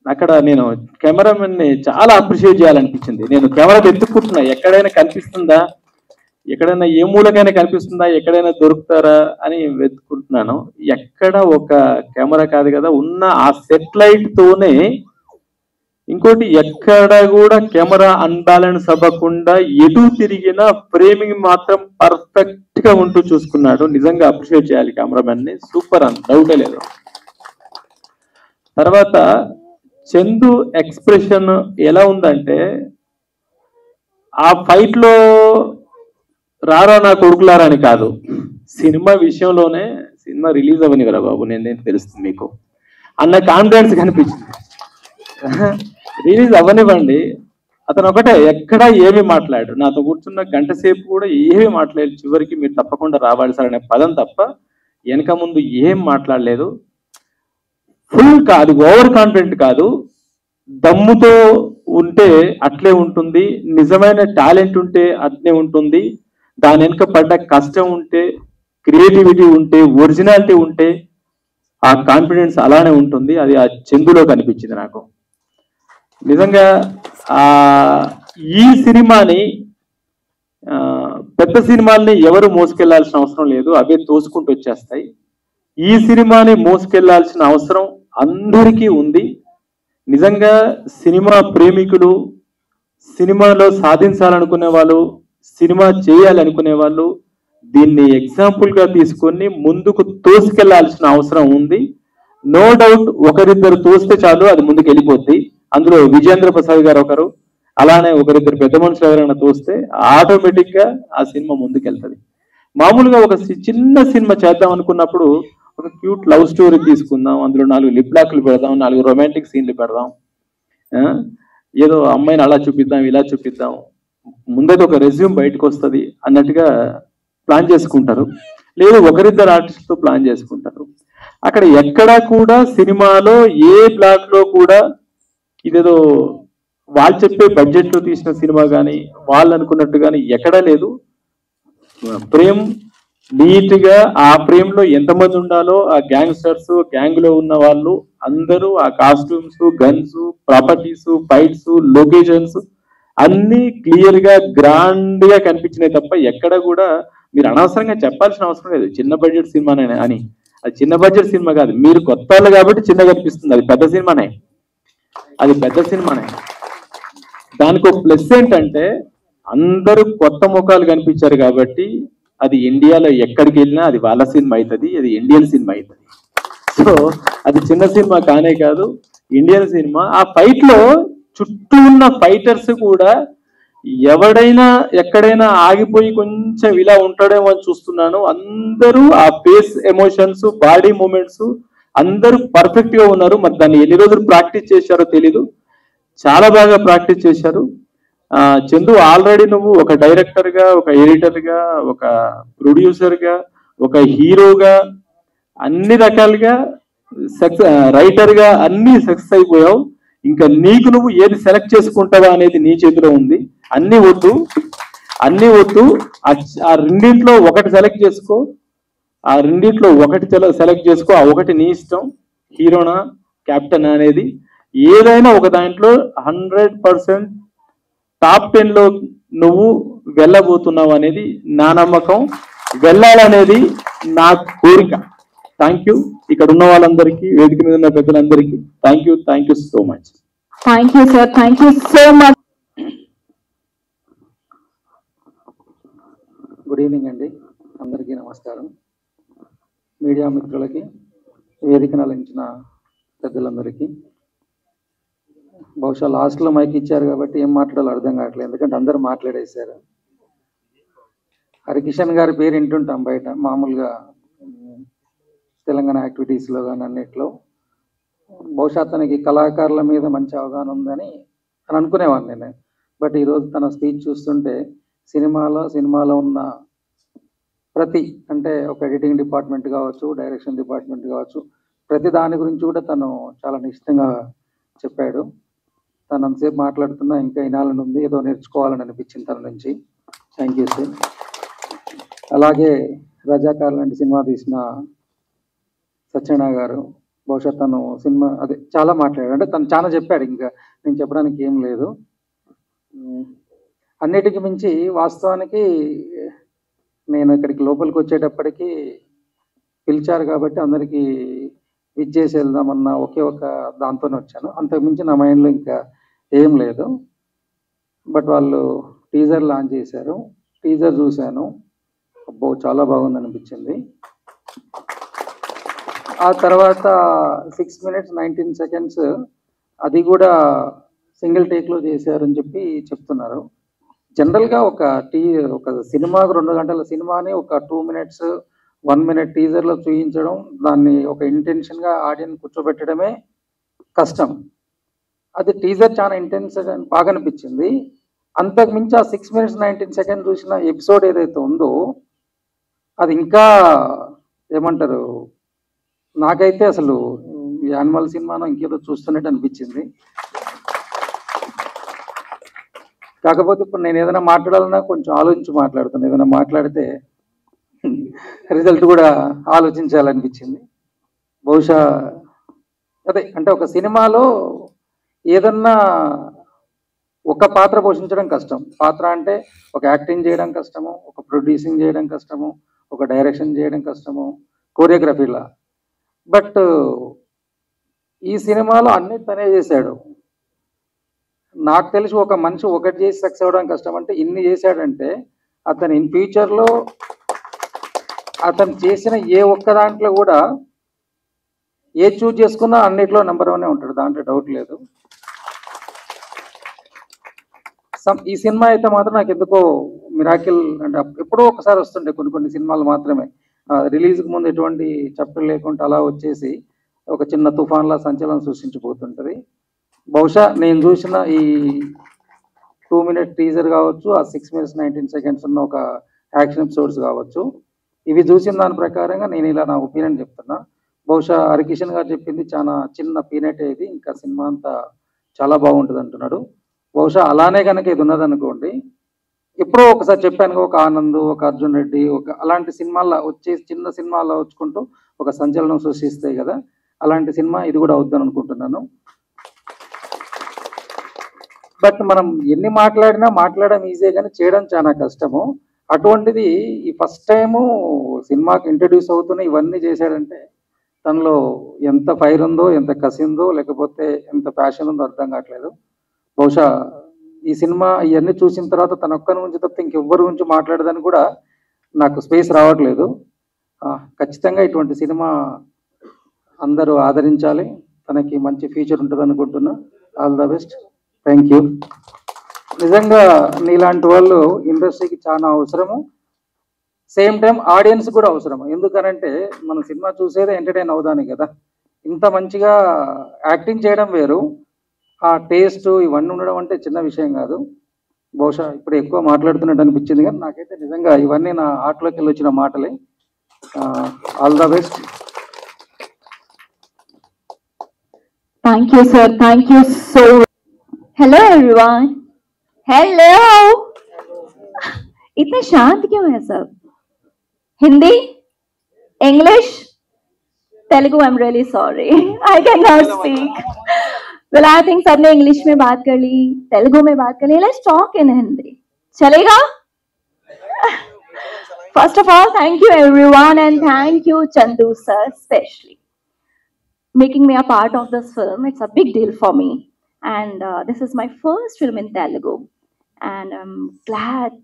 అక్కడ నేను కెమెరామెన్ ని చాలా అప్రిషియేట్ చేయాలనిపించింది. నేను కెమెరా వెతుక్కుంటున్నా, ఎక్కడైనా కనిపిస్తుందా, ఎక్కడైనా ఏ మూలకైనా కనిపిస్తుందా, ఎక్కడైనా దొరుకుతారా అని వెతుక్కుంటున్నాను. ఎక్కడ ఒక కెమెరా కాదు కదా, ఉన్న ఆ సెట్ లైట్ తోనే. ఇంకోటి ఎక్కడ కూడా కెమెరా అన్బ్యాలెన్స్ అవ్వకుండా ఎటు తిరిగినా ఫ్రేమింగ్ మాత్రం పర్ఫెక్ట్ గా ఉంటూ చూసుకున్నాడు. నిజంగా అప్రిషియేట్ చేయాలి కెమెరామెన్ ని, సూపర్ అని డౌటే లేదు. తర్వాత చందు ఎక్స్ప్రెషన్ ఎలా ఉందంటే, ఆ ఫైట్ లో రారా నా కొడుకులారా అని కాదు, సినిమా విషయంలోనే సినిమా రిలీజ్ అవ్వనివరా బాబు, నేనేం తెలుస్తుంది మీకు అన్న కాన్ఫిడెన్స్ కనిపించింది. రిలీజ్ అవ్వనివ్వండి, అతను ఒకటే ఎక్కడా ఏమీ మాట్లాడు, నాతో కూర్చున్న గంట సేపు కూడా ఏమీ మాట్లాడలేదు. చివరికి మీరు తప్పకుండా రావాలి సార్ అనే పదం తప్ప వెనక ముందు ఏం మాట్లాడలేదు. ఫుల్ కాదు, ఓవర్ కాన్ఫిడెంట్ కాదు, దమ్ముతో ఉంటే అట్లే ఉంటుంది, నిజమైన టాలెంట్ ఉంటే అట్లే ఉంటుంది, దాని వెనుక పడ్డ కష్టం ఉంటే, క్రియేటివిటీ ఉంటే, ఒరిజినాలిటీ ఉంటే ఆ కాన్ఫిడెన్స్ అలానే ఉంటుంది. అది ఆ చందులో కనిపించింది నాకు. నిజంగా ఈ సినిమాని పెద్ద సినిమాల్ని ఎవరు మోసుకెళ్లాల్సిన అవసరం లేదు, అవే తోసుకుంటూ వచ్చేస్తాయి. ఈ సినిమాని మోసుకెళ్లాల్సిన అవసరం అందరికీ ఉంది. నిజంగా సినిమా ప్రేమికులు, సినిమాలో సాధించాలనుకునే వాళ్ళు, సినిమా చేయాలనుకునే వాళ్ళు దీన్ని ఎగ్జాంపుల్ గా తీసుకొని ముందుకు తోసుకెళ్లాల్సిన అవసరం ఉంది. నో డౌట్ ఒకరిద్దరు తోస్తే చాలు, అది ముందుకు వెళ్ళిపోద్ది. అందులో విజేంద్ర ప్రసాద్ గారు ఒకరు, అలానే ఒకరిద్దరు పెద్ద మనుషులు ఎవరైనా తోస్తే ఆటోమేటిక్ గా ఆ సినిమా ముందుకెళ్తుంది. మామూలుగా ఒక చిన్న సినిమా చేద్దాం అనుకున్నప్పుడు ఒక క్యూట్ లవ్ స్టోరీ తీసుకుందాం, అందులో 4 లిప్ లాక్లు పెడదాం, 4 రొమాంటిక్ సీన్లు పెడదాం, ఏదో అమ్మాయిని అలా చూపిద్దాం, ఇలా చూపిద్దాం, ముందైతే ఒక రెజ్యూమ్ బయటకు వస్తుంది అన్నట్టుగా ప్లాన్ చేసుకుంటారు. లేదు ఒకరిద్దరు ఆర్టిస్టులతో ప్లాన్ చేసుకుంటారు. అక్కడ ఎక్కడా కూడా సినిమాలో ఏ బ్లాక్ లో కూడా ఇదేదో వాళ్ళు చెప్పే బడ్జెట్ లో తీసిన సినిమా కానీ వాళ్ళు అనుకున్నట్టు కానీ ఎక్కడా లేదు. ప్రేమ్ నీట్ గా ఆ ప్రేమ్ లో ఎంతమంది ఉండాలో ఆ గ్యాంగ్స్టర్స్, గ్యాంగ్ లో ఉన్న వాళ్ళు అందరూ ఆ costumes, guns, properties, fights, locations అన్ని క్లియర్ గా గ్రాండ్ గా కనిపించినాయి తప్ప ఎక్కడ కూడా మీరు అనవసరంగా చెప్పాల్సిన అవసరం లేదు చిన్న బడ్జెట్ సినిమానే అని. అది చిన్న బడ్జెట్ సినిమా కాదు, మీరు కొత్త వాళ్ళు కాబట్టి చిన్నగా కనిపిస్తుంది, అది పెద్ద సినిమానే, అది పెద్ద సినిమానే. దానికి ఒక ప్లస్ ఏంటంటే అందరూ కొత్త ముఖాలు కనిపించారు కాబట్టి అది ఇండియాలో ఎక్కడికి వెళ్ళినా అది వాళ్ళ సినిమా అవుతుంది, అది ఇండియన్ సినిమా అవుతుంది. సో అది చిన్న సినిమా కానే కాదు, ఇండియన్ సినిమా. ఆ ఫైట్ లో చుట్టూ ఉన్న ఫైటర్స్ కూడా ఎవడైనా ఎక్కడైనా ఆగిపోయి కొంచెం ఇలా ఉంటాడేమో అని చూస్తున్నాను. అందరూ ఆ ఫేస్ ఎమోషన్స్, బాడీ మూమెంట్స్ అందరూ పర్ఫెక్ట్ గా ఉన్నారు. మరి దాన్ని ఎన్ని రోజులు ప్రాక్టీస్ చేశారో తెలీదు, చాలా బాగా ప్రాక్టీస్ చేశారు. చందు ఆల్రెడీ నువ్వు ఒక డైరెక్టర్ గా, ఒక ఎడిటర్ గా, ఒక ప్రొడ్యూసర్ గా, ఒక హీరోగా, అన్ని రకాలుగా రైటర్ గా అన్ని సక్సెస్ అయిపోయావు. ఇంకా నీకు నువ్వు ఏది సెలెక్ట్ చేసుకుంటావా అనేది నీ చేతిలో ఉంది. అన్ని వద్దు, అన్ని వద్దు, ఆ రెండింట్లో ఒకటి సెలెక్ట్ చేసుకో, ఆ రెండింట్లో ఒకటి సెలెక్ట్ చేసుకో, ఆ ఒకటి నీ ఇష్టం, హీరోనా కెప్టెన్ అనేది. ఏదైనా ఒక దాంట్లో 100% టాప్ 10 లో నువ్వు వెళ్ళబోతున్నావు అనేది నా నమ్మకం, వెళ్ళాలనేది నా కోరిక. Thank you. ఇక్కడ ఉన్న వాళ్ళందరికీ, వేదిక మీద ఉన్న పెద్దలందరికీ thank you so much. Thank you sir, thank you so much. Good evening అండి, అందరికీ నమస్కారం. మీడియా మిత్రులకి వేదికను అలంచిన పెద్దలందరికీ. బహుశా లాస్ట్లో మైక్ ఇచ్చారు కాబట్టి ఏం మాట్లాడాలో అర్థం కావట్లేదు, ఎందుకంటే అందరూ మాట్లాడేశారు. హరికిషన్ గారి పేరు వింటుంటాం బయట మామూలుగా తెలంగాణ యాక్టివిటీస్లో కానీ అన్నిట్లో. బహుశా తనకి కళాకారుల మీద మంచి అవగాహన ఉందని అనుకునేవాడిని నేను. బట్ ఈరోజు తన స్పీచ్ చూస్తుంటే సినిమాలో ఉన్న ప్రతి, అంటే ఒక ఎడిటింగ్ డిపార్ట్మెంట్ కావచ్చు, డైరెక్షన్ డిపార్ట్మెంట్ కావచ్చు, ప్రతి దాని గురించి కూడా తను చాలా నిశ్చితంగా చెప్పాడు. తను అంతసేపు మాట్లాడుతున్నా ఇంకా వినాలని ఉంది, ఏదో నేర్చుకోవాలని అనిపించింది తన నుంచి. Thank you sir. అలాగే రజాకార్ లాంటి సినిమా తీసిన సత్యనారాయణ గారు, బహుశా తను సినిమా అదే చాలా మాట్లాడాడు, అంటే తను చాలా చెప్పాడు, ఇంకా నేను చెప్పడానికి ఏం లేదు. అన్నిటికీ మించి వాస్తవానికి నేను ఇక్కడికి లోపలికి వచ్చేటప్పటికి పిలిచారు కాబట్టి అందరికీ విచ్చేసి వెళ్దామన్న ఒకే ఒక దాంతోనే వచ్చాను. అంతకుమించి నా మైండ్లో ఇంకా ఏం లేదు. బట్ వాళ్ళు టీజర్ లాంచ్ చేశారు, టీజర్ చూశాను, అబ్బో చాలా బాగుంది అనిపించింది. ఆ తర్వాత 6 minutes 19 seconds అది కూడా సింగిల్ టేక్లో చేశారని చెప్పి చెప్తున్నారు. జనరల్గా ఒక సినిమాకు 2 గంటల సినిమాని ఒక 2 minutes 1 minute టీజర్లో చూపించడం, దాన్ని ఒక ఇంటెన్షన్గా ఆడియన్స్ కూర్చోబెట్టడమే కష్టం. అది టీజర్ చాలా ఇంటెన్స్గా బాగా అనిపించింది. అంతకు మించి ఆ 6 minutes 19 seconds చూసిన ఎపిసోడ్ ఏదైతే ఉందో అది ఇంకా ఏమంటారు, నాకైతే అసలు యానిమల్ సినిమాను ఇంకేదో చూస్తున్నట్టు అనిపించింది. కాకపోతే ఇప్పుడు నేను ఏదైనా మాట్లాడాలన్నా కొంచెం ఆలోచించి మాట్లాడుతాను, ఏదైనా మాట్లాడితే రిజల్ట్ కూడా ఆలోచించాలనిపించింది. బహుశా అదే, అంటే ఒక సినిమాలో ఏదన్నా ఒక పాత్ర పోషించడం కష్టం. పాత్ర అంటే ఒక యాక్టింగ్ చేయడం కష్టము, ఒక ప్రొడ్యూసింగ్ చేయడం కష్టము, ఒక డైరెక్షన్ చేయడం కష్టము, కోరియోగ్రఫీలా. బట్ ఈ సినిమాలో అన్ని తనే చేశాడు. నాకు తెలిసి ఒక మనిషి ఒకటి చేసి సక్సెస్ అవ్వడం కష్టం, అంటే ఇన్ని చేశాడంటే అతను ఇన్ ఫ్యూచర్లో అతను చేసిన ఏ ఒక్క దాంట్లో కూడా ఏ చూజ్ చేసుకున్నా అన్నిట్లో నెంబర్ 1 ఉంటాడు, దాంట్లో డౌట్ లేదు. ఈ సినిమా అయితే మాత్రం నాకు ఎందుకో మిరాకిల్, అంటే ఎప్పుడో ఒకసారి వస్తుండే కొన్ని సినిమాలు మాత్రమే, రిలీజ్కి ముందు ఎటువంటి చప్పులు లేకుండా అలా వచ్చేసి ఒక చిన్న తుఫాన్లా సంచలనం సృష్టించిపోతుంటుంది. బహుశా నేను చూసిన ఈ 2 minute టీజర్ కావచ్చు, ఆ 6 minutes 19 seconds ఉన్న ఒక యాక్షన్ ఎపిసోడ్స్ కావచ్చు, ఇవి చూసిన దాని ప్రకారంగా నేను ఇలా నా ఒపీనియన్ చెప్తున్నా. బహుశా హరికిషన్ గారు చెప్పింది చాలా చిన్న పీనట్ ఇది, ఇంకా సినిమా అంతా చాలా బాగుంటుంది అంటున్నాడు. బహుశా అలానే కనుక ఇది ఉన్నదనుకోండి, ఎప్పుడో ఒకసారి చెప్పాను, ఒక ఆనంద్, ఒక అర్జున్ రెడ్డి, ఒక అలాంటి సినిమాల్లో వచ్చేసి చిన్న సినిమాల్లో వచ్చుకుంటూ ఒక సంచలనం సృష్టిస్తాయి కదా, అలాంటి సినిమా ఇది కూడా అవుద్దని అనుకుంటున్నాను. బట్ మనం ఎన్ని మాట్లాడడం ఈజీ, కానీ చేయడం చాలా కష్టము. అటువంటిది ఈ ఫస్ట్ టైము సినిమాకి ఇంట్రడ్యూస్ అవుతున్న ఇవన్నీ చేశాడంటే తనలో ఎంత ఫైర్ ఉందో, ఎంత కసి ఉందో, లేకపోతే ఎంత ప్యాషన్ ఉందో అర్థం కావట్లేదు. బహుశా ఈ సినిమా ఇవన్నీ చూసిన తర్వాత తన ఒక్కరి గురించి తప్పితే ఇంకెవ్వరి గురించి మాట్లాడదని కూడా నాకు స్పేస్ రావట్లేదు. ఖచ్చితంగా ఇటువంటి సినిమా అందరూ ఆదరించాలి, తనకి మంచి ఫ్యూచర్ ఉంటుంది అనుకుంటున్నా. All the best, thank you. నిజంగా నీలాంటి వాళ్ళు ఇండస్ట్రీకి చాలా అవసరము, సేమ్ టైం ఆడియన్స్ కూడా అవసరం. ఎందుకనంటే మనం సినిమా చూసేదే ఎంటర్టైన్ అవుదానికి కదా. ఇంత మంచిగా యాక్టింగ్ చేయడం వేరు, ఆ టేస్ట్ ఇవన్నీ ఉండడం అంటే చిన్న విషయం కాదు. బహుశా ఇప్పుడు ఎక్కువ మాట్లాడుతున్నట్టు అనిపించింది, కానీ నాకైతే నిజంగా ఇవన్నీ నా హార్ట్లోకి వెళ్ళి వచ్చిన మాటలే. All the best. Thank you, sir. Thank you so. Hello, everyone. Hello. इतने शांत क्यों है सब? Hindi, English, Telugu. I'm really sorry. I cannot speak. Well, I think सबने इंग्लिश में बात कर ली, तेलुगु में बात कर ली. Let's talk in Hindi. चलेगा? First of all, thank you everyone, and thank you Chandu sir especially making me a part of this film. It's a big deal for me, and this is my first film in Telugu, and I'm glad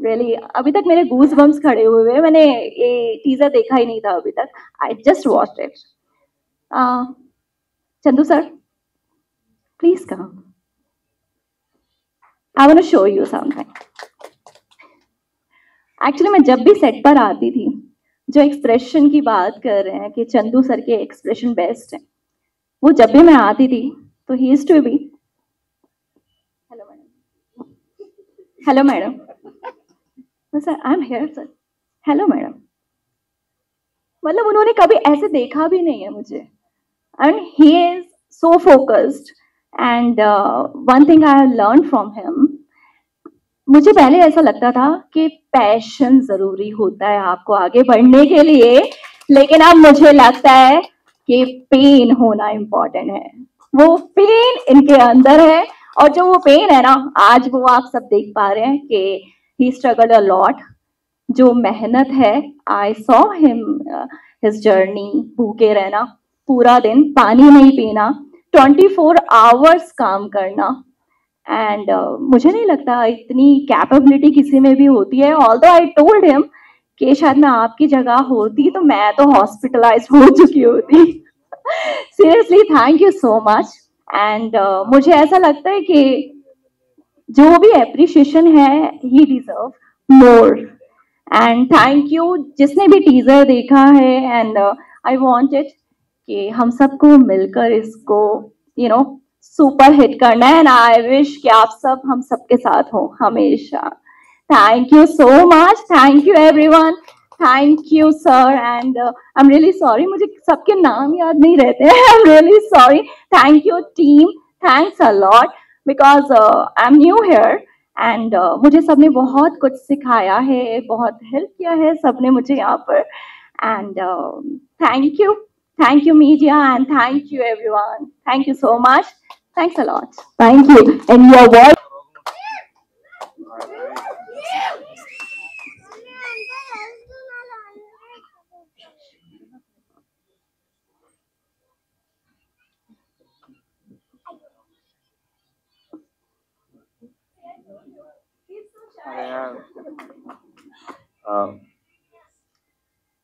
really. अभी तक मेरे goosebumps खड़े हुए हैं. मैंने ये teaser देखा ही नहीं था अभी तक. I just watched it. Chandu sir, please come. I want to show you something. Actually मैं जब भी सेट पर आती थी, जो एक्सप्रेशन की बात कर रहे हैं कि चंदू सर के एक्सप्रेशन बेस्ट हैं, वो जब भी मैं आती थी तो ही used to be hello madam sir, I am here sir, hello madam. मतलब उन्होंने कभी ऐसे देखा भी नहीं है मुझे. And he is so focused. And one thing I have learn from him, मुझे पहले ऐसा लगता था कि पैशन जरूरी होता है आपको आगे बढ़ने के लिए, लेकिन अब मुझे लगता है कि पेन होना इम्पोर्टेंट है. वो पेन इनके अंदर है, और जो वो पेन है ना, आज वो आप सब देख पा रहे हैं कि ही स्ट्रगल्ड अ लॉट. जो मेहनत है, I saw him his journey. भूखे रहना, पूरा दिन पानी नहीं पीना, 24 आवर्स काम करना. एंड मुझे नहीं लगता इतनी कैपेबिलिटी किसी में भी होती है. ऑल्दो आई टोल्ड हिम कि शायद मैं आपकी जगह होती तो मैं तो हॉस्पिटलाइज हो चुकी होती. Seriously thank you so much. And मुझे ऐसा लगता है कि जो भी एप्रिशिएशन है, he deserve more. And thank you जिसने भी टीजर देखा है. एंड आई वांटेड कि हम सबको मिलकर इसको सुपर हिट करना है. एंड आई विश कि आप सब हम सबके साथ हो हमेशा. Thank you so much. Thank you everyone. Thank you sir. And I am really sorry, मुझे सबके नाम याद नहीं रहते हैं. I am really sorry. Thank you team. Thanks a lot because I am new here. And मुझे सबने बहुत कुछ सिखाया है, बहुत हेल्प किया है सबने मुझे यहाँ पर. And thank you. Thank you, media, and thank you, everyone. Thank you so much. Thanks a lot. Thank you. And your voice.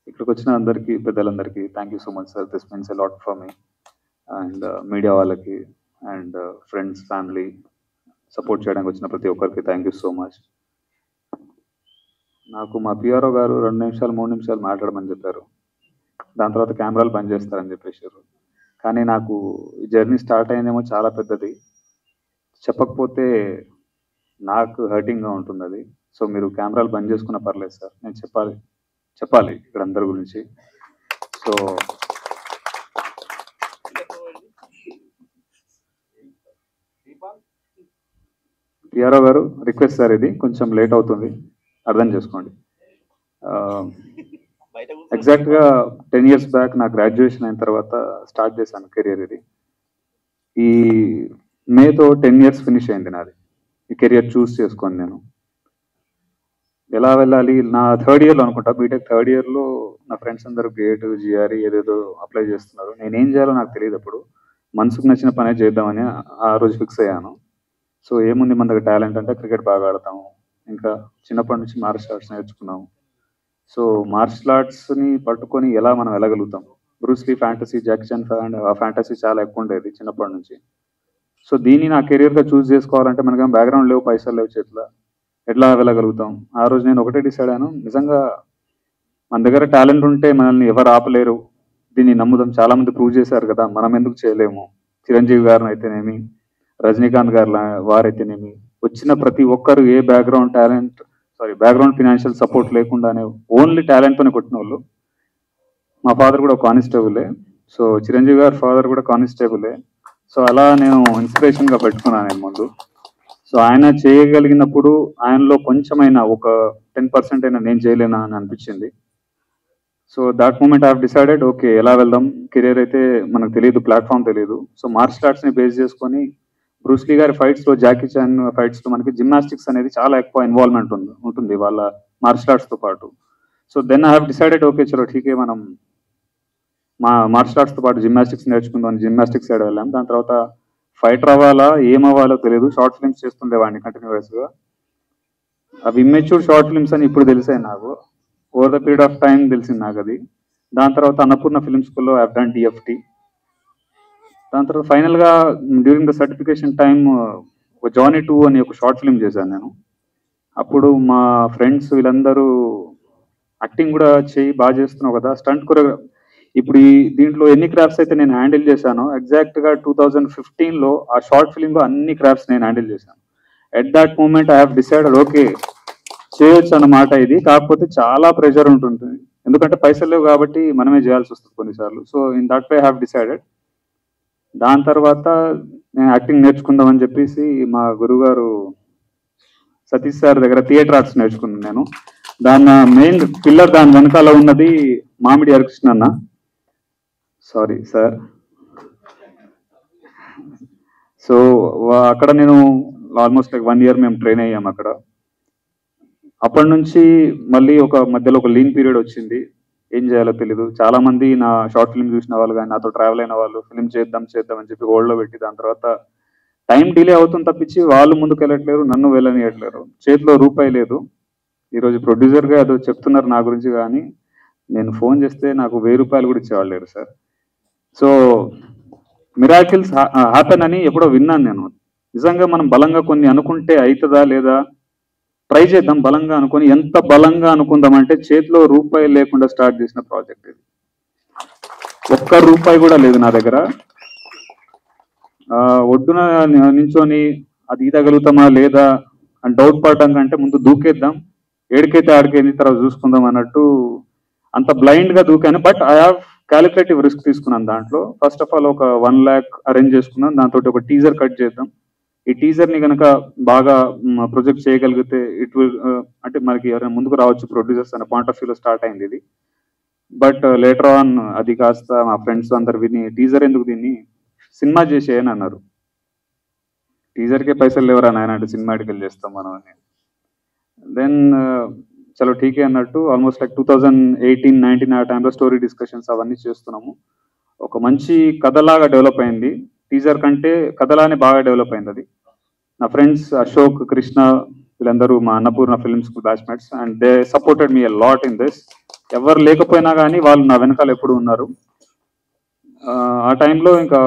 ఇక్కడికి వచ్చిన అందరికీ, పెద్దలందరికీ thank you so much sir. This means a lot for me. And media వాళ్ళకి అండ్ ఫ్రెండ్స్, ఫ్యామిలీ సపోర్ట్ చేయడానికి వచ్చిన ప్రతి ఒక్కరికి థ్యాంక్ యూ సో మచ్. నాకు మా పిఆర్ఓ గారు 2 నిమిషాలు 3 నిమిషాలు మాట్లాడమని చెప్పారు. దాని తర్వాత కెమెరాలు బంద్ చేస్తారని చెప్పేసారు. కానీ నాకు ఈ జర్నీ స్టార్ట్ అయిందేమో చాలా పెద్దది. చెప్పకపోతే నాకు హర్టింగ్గా ఉంటుంది అది. సో మీరు కెమెరాలు బంద్ చేసుకున్నా పర్లేదు సార్, నేను చెప్పాలి ఇక్కడ అందరి గురించి. సో పిఆర్ఓ గారు రిక్వెస్ట్ సార్, ఇది కొంచెం లేట్ అవుతుంది, అర్థం చేసుకోండి. ఎగ్జాక్ట్గా 10 years బ్యాక్ నా గ్రాడ్యుయేషన్ అయిన తర్వాత స్టార్ట్ చేశాను కెరియర్. ఇది ఈ మేతో 10 years ఫినిష్ అయింది నాది. ఈ కెరియర్ చూస్ చేసుకొని నేను ఎలా వెళ్ళాలి. నా 3rd yearలో అనుకుంటా, బీటెక్ 3rd yearలో నా ఫ్రెండ్స్ అందరూ గేట్, జిఆర్ఈ ఏదేదో అప్లై చేస్తున్నారు. నేనేం చేయాలో నాకు తెలియదు. అప్పుడు మనసుకు నచ్చిన పనే చేద్దామని ఆ రోజు ఫిక్స్ అయ్యాను. సో ఏముంది మన దగ్గర టాలెంట్ అంటే క్రికెట్ బాగా ఆడతాము, ఇంకా చిన్నప్పటి నుంచి మార్షల్ ఆర్ట్స్ నేర్చుకున్నాము. సో మార్షల్ ఆర్ట్స్ని పట్టుకొని ఎలా మనం వెళ్ళగలుగుతాం. బ్రూస్లీ ఫ్యాంటసీ, జాకీ చాన్ ఆ ఫ్యాంటసీ చాలా ఎక్కువ ఉండేది చిన్నప్పటి నుంచి. సో దీన్ని నా కెరియర్గా చూస్ చేసుకోవాలంటే మనకేం బ్యాక్గ్రౌండ్ లేవు, పైసలు లేవు చేతిలో, ఎట్లా వెళ్ళగలుగుతాం. ఆ రోజు నేను ఒకటే డిసైడ్ అయ్యాను, నిజంగా మన దగ్గర టాలెంట్ ఉంటే మనల్ని ఎవరు ఆపలేరు, దీన్ని నమ్ముదాం. చాలామంది ప్రూవ్ చేశారు కదా, మనం ఎందుకు చేయలేము. చిరంజీవి గారిని అయితేనేమి, రజనీకాంత్ గారు వారైతేనేమి, వచ్చిన ప్రతి ఒక్కరు ఏ బ్యాక్గ్రౌండ్ ఫినాన్షియల్ సపోర్ట్ లేకుండానే ఓన్లీ టాలెంట్తోనే కొట్టిన వాళ్ళు. మా ఫాదర్ కూడా కానిస్టేబులే. సో చిరంజీవి గారి ఫాదర్ కూడా కానిస్టేబులే. సో అలా నేను ఇన్స్పిరేషన్గా పెట్టుకున్నాను నేను ముందు. సో ఆయన చేయగలిగినప్పుడు ఆయనలో కొంచెమైనా ఒక 10% అయినా నేను చేయలేనా అని అనిపించింది. So that moment I have decided, okay ఎలా వెళ్దాం. కెరీర్ అయితే మనకు తెలియదు, ప్లాట్ఫామ్ తెలియదు. సో మార్షల్ ఆర్ట్స్ని బేస్ చేసుకొని బ్రూస్లీ గారి ఫైట్స్లో, జాకీ చాన్ ఫైట్స్లో మనకి జిమ్నాస్టిక్స్ అనేది చాలా ఎక్కువ ఇన్వాల్వ్మెంట్ ఉంటుంది వాళ్ళ మార్షల్ ఆర్ట్స్తో పాటు. So then I have decided, okay చలో ఠీకే, మనం మా మార్షల్ ఆర్ట్స్తో పాటు జిమ్నాస్టిక్స్ నేర్చుకుందాం. జిమ్నాస్టిక్స్ సైడ్ వెళ్ళాం. దాని తర్వాత ఫైటర్ అవ్వాలా ఏమవ్వాలో తెలియదు, షార్ట్ ఫిల్మ్స్ చేస్తుండేవాడిని కంటిన్యూస్గా. అవి ఇమ్మెచ్యూర్ షార్ట్ ఫిల్మ్స్ అని ఇప్పుడు తెలిసాయి నాకు. Over the period of time తెలిసింది నాకు అది. దాని తర్వాత అన్నపూర్ణ ఫిల్మ్ స్కూల్లో ఐ హావ్ డన్ డిఎఫ్టీ. దాని తర్వాత ఫైనల్గా డ్యూరింగ్ ద సర్టిఫికేషన్ టైం ఒక జానీ 2 అని ఒక షార్ట్ ఫిల్మ్ చేశాను నేను. అప్పుడు మా ఫ్రెండ్స్ వీళ్ళందరూ యాక్టింగ్ కూడా బాగా చేస్తున్నావు కదా, స్టంట్ కూడా. ఇప్పుడు దీంట్లో ఎన్ని క్రాఫ్ట్స్ అయితే నేను హ్యాండిల్ చేశానో ఎగ్జాక్ట్గా 2015లో ఆ షార్ట్ ఫిల్మ్లో అన్ని క్రాఫ్ట్స్ నేను హ్యాండిల్ చేశాను. At that moment I have decided okay చేయొచ్చు అన్నమాట. ఇది కాకపోతే చాలా ప్రెషర్ ఉంటుంది, ఎందుకంటే పైసలు లేవు కాబట్టి మనమే చేయాల్సి వస్తుంది కొన్నిసార్లు. So in that way have decided. దాని తర్వాత నేను యాక్టింగ్ నేర్చుకుందామని చెప్పేసి మా గురుగారు సతీష్ సార్ దగ్గర థియేటర్ ఆర్ట్స్ నేర్చుకున్నాను నేను. దాని మెయిన్ పిల్లర్ దాని వెనకాల ఉన్నది మామిడి హరికృష్ణ అన్న, సారీ సార్. సో అక్కడ నేను ఆల్మోస్ట్ లైక్ 1 ఇయర్ మేము ట్రైన్ అయ్యాం అక్కడ. అప్పటి నుంచి మళ్ళీ ఒక మధ్యలో ఒక లీన్ పీరియడ్ వచ్చింది, ఏం చేయాలో తెలీదు. చాలా మంది నా షార్ట్ ఫిల్మ్ చూసిన వాళ్ళు కానీ నాతో ట్రావెల్ అయిన వాళ్ళు ఫిల్మ్ చేద్దాం అని చెప్పి హోల్డ్లో పెట్టి దాని తర్వాత టైం డిలే అవుతుంది తప్పించి వాళ్ళు ముందుకు వెళ్ళట్లేరు, నన్ను వెళ్ళనియట్లేరు. చేతిలో రూపాయి లేదు. ఈరోజు ప్రొడ్యూసర్గా ఏదో చెప్తున్నారు నా గురించి, కానీ నేను ఫోన్ చేస్తే నాకు 1000 రూపాయలు కూడా ఇచ్చేవాళ్ళు లేరు సార్. సో మిరాకిల్స్ హ్యాపెన్ అని ఎప్పుడో విన్నాను నేను. నిజంగా మనం బలంగా కొన్ని అనుకుంటే అవుతుందా లేదా ట్రై చేద్దాం. బలంగా అనుకొని ఎంత బలంగా అనుకుందామంటే చేతిలో రూపాయి లేకుండా స్టార్ట్ చేసిన ప్రాజెక్ట్ ఇది. 1 రూపాయి కూడా లేదు నా దగ్గర. ఒడ్డున నించొని అది ఈదగలుగుతామా లేదా అని డౌట్ పడడం కంటే ముందు దూకేద్దాం, ఏడికైతే ఆడికైంది తర్వాత చూసుకుందాం అన్నట్టు అంత బ్లైండ్గా దూకాను. But I have calculative risk తీసుకున్నాను దాంట్లో. ఫస్ట్ ఆఫ్ ఆల్ ఒక 1 lakh అరేంజ్ చేసుకున్నాను. దాంతో ఒక టీజర్ కట్ చేద్దాం. ఈ టీజర్ని కనుక బాగా ప్రొజెక్ట్ చేయగలిగితే ఇట్ విల్ అంటే మనకి ఎవరైనా ముందుకు రావచ్చు ప్రొడ్యూసర్స్ అనే పాయింట్ ఆఫ్ వ్యూలో స్టార్ట్ అయింది ఇది. బట్ లేటర్ ఆన్ అది కాస్త మా ఫ్రెండ్స్ అందరు విని టీజర్ ఎందుకు దీన్ని సినిమా చేసేయని అన్నారు. టీజర్కే పైసలు లేవరా నాయన అంటే సినిమాటికి వెళ్ళి చేస్తాం మనం అని. దెన్ చలో ఠీకే అన్నట్టు ఆల్మోస్ట్ లైక్ 2018-19 ఆ టైంలో స్టోరీ డిస్కషన్స్ అవన్నీ చేస్తున్నాము. ఒక మంచి కథలాగా డెవలప్ అయింది. టీజర్ కంటే కథలానే బాగా డెవలప్ అయింది అది. నా ఫ్రెండ్స్ అశోక్, కృష్ణ వీళ్ళందరూ మా Annapurna films batchmates and they supported me a lot in this. ఎవరు లేకపోయినా కానీ వాళ్ళు నా వెనకాల ఎప్పుడు ఉన్నారు. ఆ టైంలో ఇంకా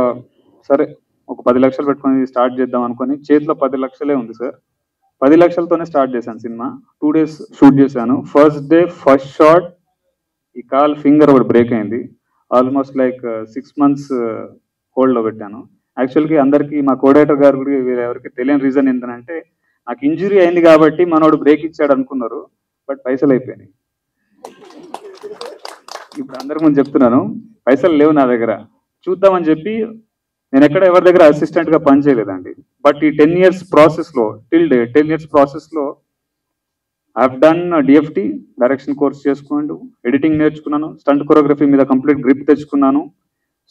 సరే ఒక 10 లక్షలు పెట్టుకొని స్టార్ట్ చేద్దాం అనుకొని చేతిలో 10 లక్షలే ఉంది సార్. 10 లక్షలతోనే స్టార్ట్ చేశాను సినిమా. 2 days షూట్ చేశాను. ఫస్ట్ డే ఫస్ట్ షాట్ ఈ కాల్ ఫింగర్ ఒకటి బ్రేక్ అయింది. ఆల్మోస్ట్ లైక్ 6 months హోల్డ్లో పెట్టాను. యాక్చువల్గా అందరికీ మా కోఆర్డినేటర్ గారు కూడా ఎవరికి తెలియని రీజన్ ఏంటంటే నాకు ఇంజురీ అయింది కాబట్టి మనోడు బ్రేక్ ఇచ్చాడు అనుకున్నారు, బట్ పైసలు అయిపోయినాయి. ఇప్పుడు అందరి ముందు చెప్తున్నాను, పైసలు లేవు నా దగ్గర. చూద్దామని చెప్పి నేను ఎక్కడ ఎవరి దగ్గర అసిస్టెంట్గా పని చేయలేదండి. బట్ ఈ 10 years ప్రాసెస్లో టిల్ డే 10 years ప్రాసెస్లో I have done DFT direction course చేసుకున్నాను, ఎడిటింగ్ నేర్చుకున్నాను, స్టంట్ కొరియోగ్రఫీ మీద కంప్లీట్ గ్రిప్ తెచ్చుకున్నాను.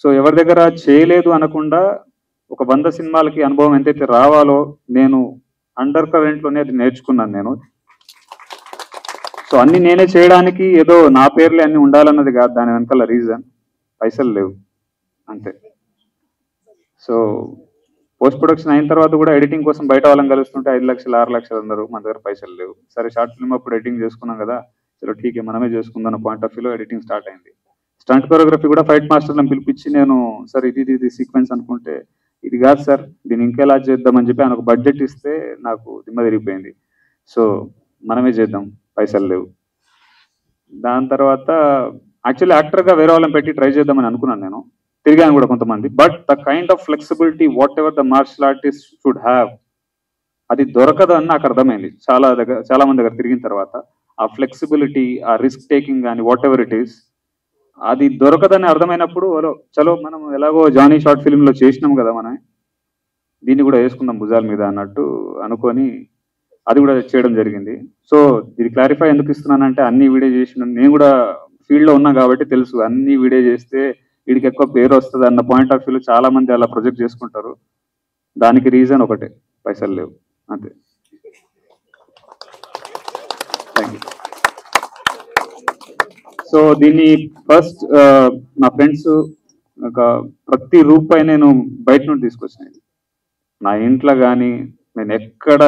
సో ఎవరి దగ్గర చేయలేదు అనకుండా ఒక 100 సినిమాలకి అనుభవం ఎంతైతే రావాలో నేను అండర్ కరెంట్లోనే అది నేర్చుకున్నాను నేను. సో అన్ని నేనే చేయడానికి ఏదో నా పేర్లే అన్ని ఉండాలన్నది కాదు దాని వెనకాల రీజన్, పైసలు లేవు అంతే. సో పోస్ట్ ప్రొడక్షన్ అయిన తర్వాత కూడా ఎడిటింగ్ కోసం బయట వాళ్ళని కలుస్తుంటే 5 లక్షలు 6 లక్షలు అన్నారు, మన దగ్గర పైసలు లేవు. సరే షార్ట్ ఫిల్మ్ అప్పుడు ఎడిటింగ్ చేసుకున్నాం కదా, చలో ఠీకే మనమే చేసుకుందాం పాయింట్ ఆఫ్ వ్యూలో ఎడిటింగ్ స్టార్ట్ అయింది. స్టంట్ కొరియోగ్రఫీ కూడా ఫైట్ మాస్టర్లను పిలిపించి నేను సార్ ఇది సీక్వెన్స్ అనుకుంటే ఇది కాదు సార్ దీన్ని ఇంకెలా చేద్దామని చెప్పి ఆయన ఒక బడ్జెట్ ఇస్తే నాకు దిమ్మ తిరిగిపోయింది. సో మనమే చేద్దాం, పైసలు లేవు. దాని తర్వాత యాక్చువల్లీ యాక్టర్గా వేరే వాళ్ళని పెట్టి ట్రై చేద్దామని అనుకున్నాను నేను, తిరిగాను కూడా కొంతమంది. But the kind of flexibility whatever the martial artist should have అది దొరకదు అని నాకు అర్థమైంది చాలా మంది దగ్గర తిరిగిన తర్వాత. ఆ ఫ్లెక్సిబిలిటీ, ఆ రిస్క్ టేకింగ్ కానీ వాట్ ఎవర్ ఇట్ ఈస్ అది దొరకదని అర్థమైనప్పుడు చలో మనం ఎలాగో జానీ షార్ట్ ఫిల్మ్లో చేసినాం కదా మనం దీన్ని కూడా వేసుకుందాం భుజాల మీద అన్నట్టు అనుకొని అది కూడా చేయడం జరిగింది. సో ఇది క్లారిఫై ఎందుకు ఇస్తున్నానంటే అన్ని వీడియో చేసిన నేను కూడా ఫీల్డ్లో ఉన్నా కాబట్టి తెలుసు, అన్ని వీడియో చేస్తే వీడికి ఎక్కువ పేరు వస్తుంది అన్న పాయింట్ ఆఫ్ వ్యూలో చాలా మంది అలా ప్రొజెక్ట్ చేసుకుంటారు. దానికి రీజన్ ఒకటే, పైసలు లేవు అంతే. Thank you. సో దీన్ని ఫస్ట్ నా ఫ్రెండ్స్ ఒక ప్రతి రూపాయి నేను బయట నుండి తీసుకొచ్చినాను. నా ఇంట్లో కానీ నేను ఎక్కడ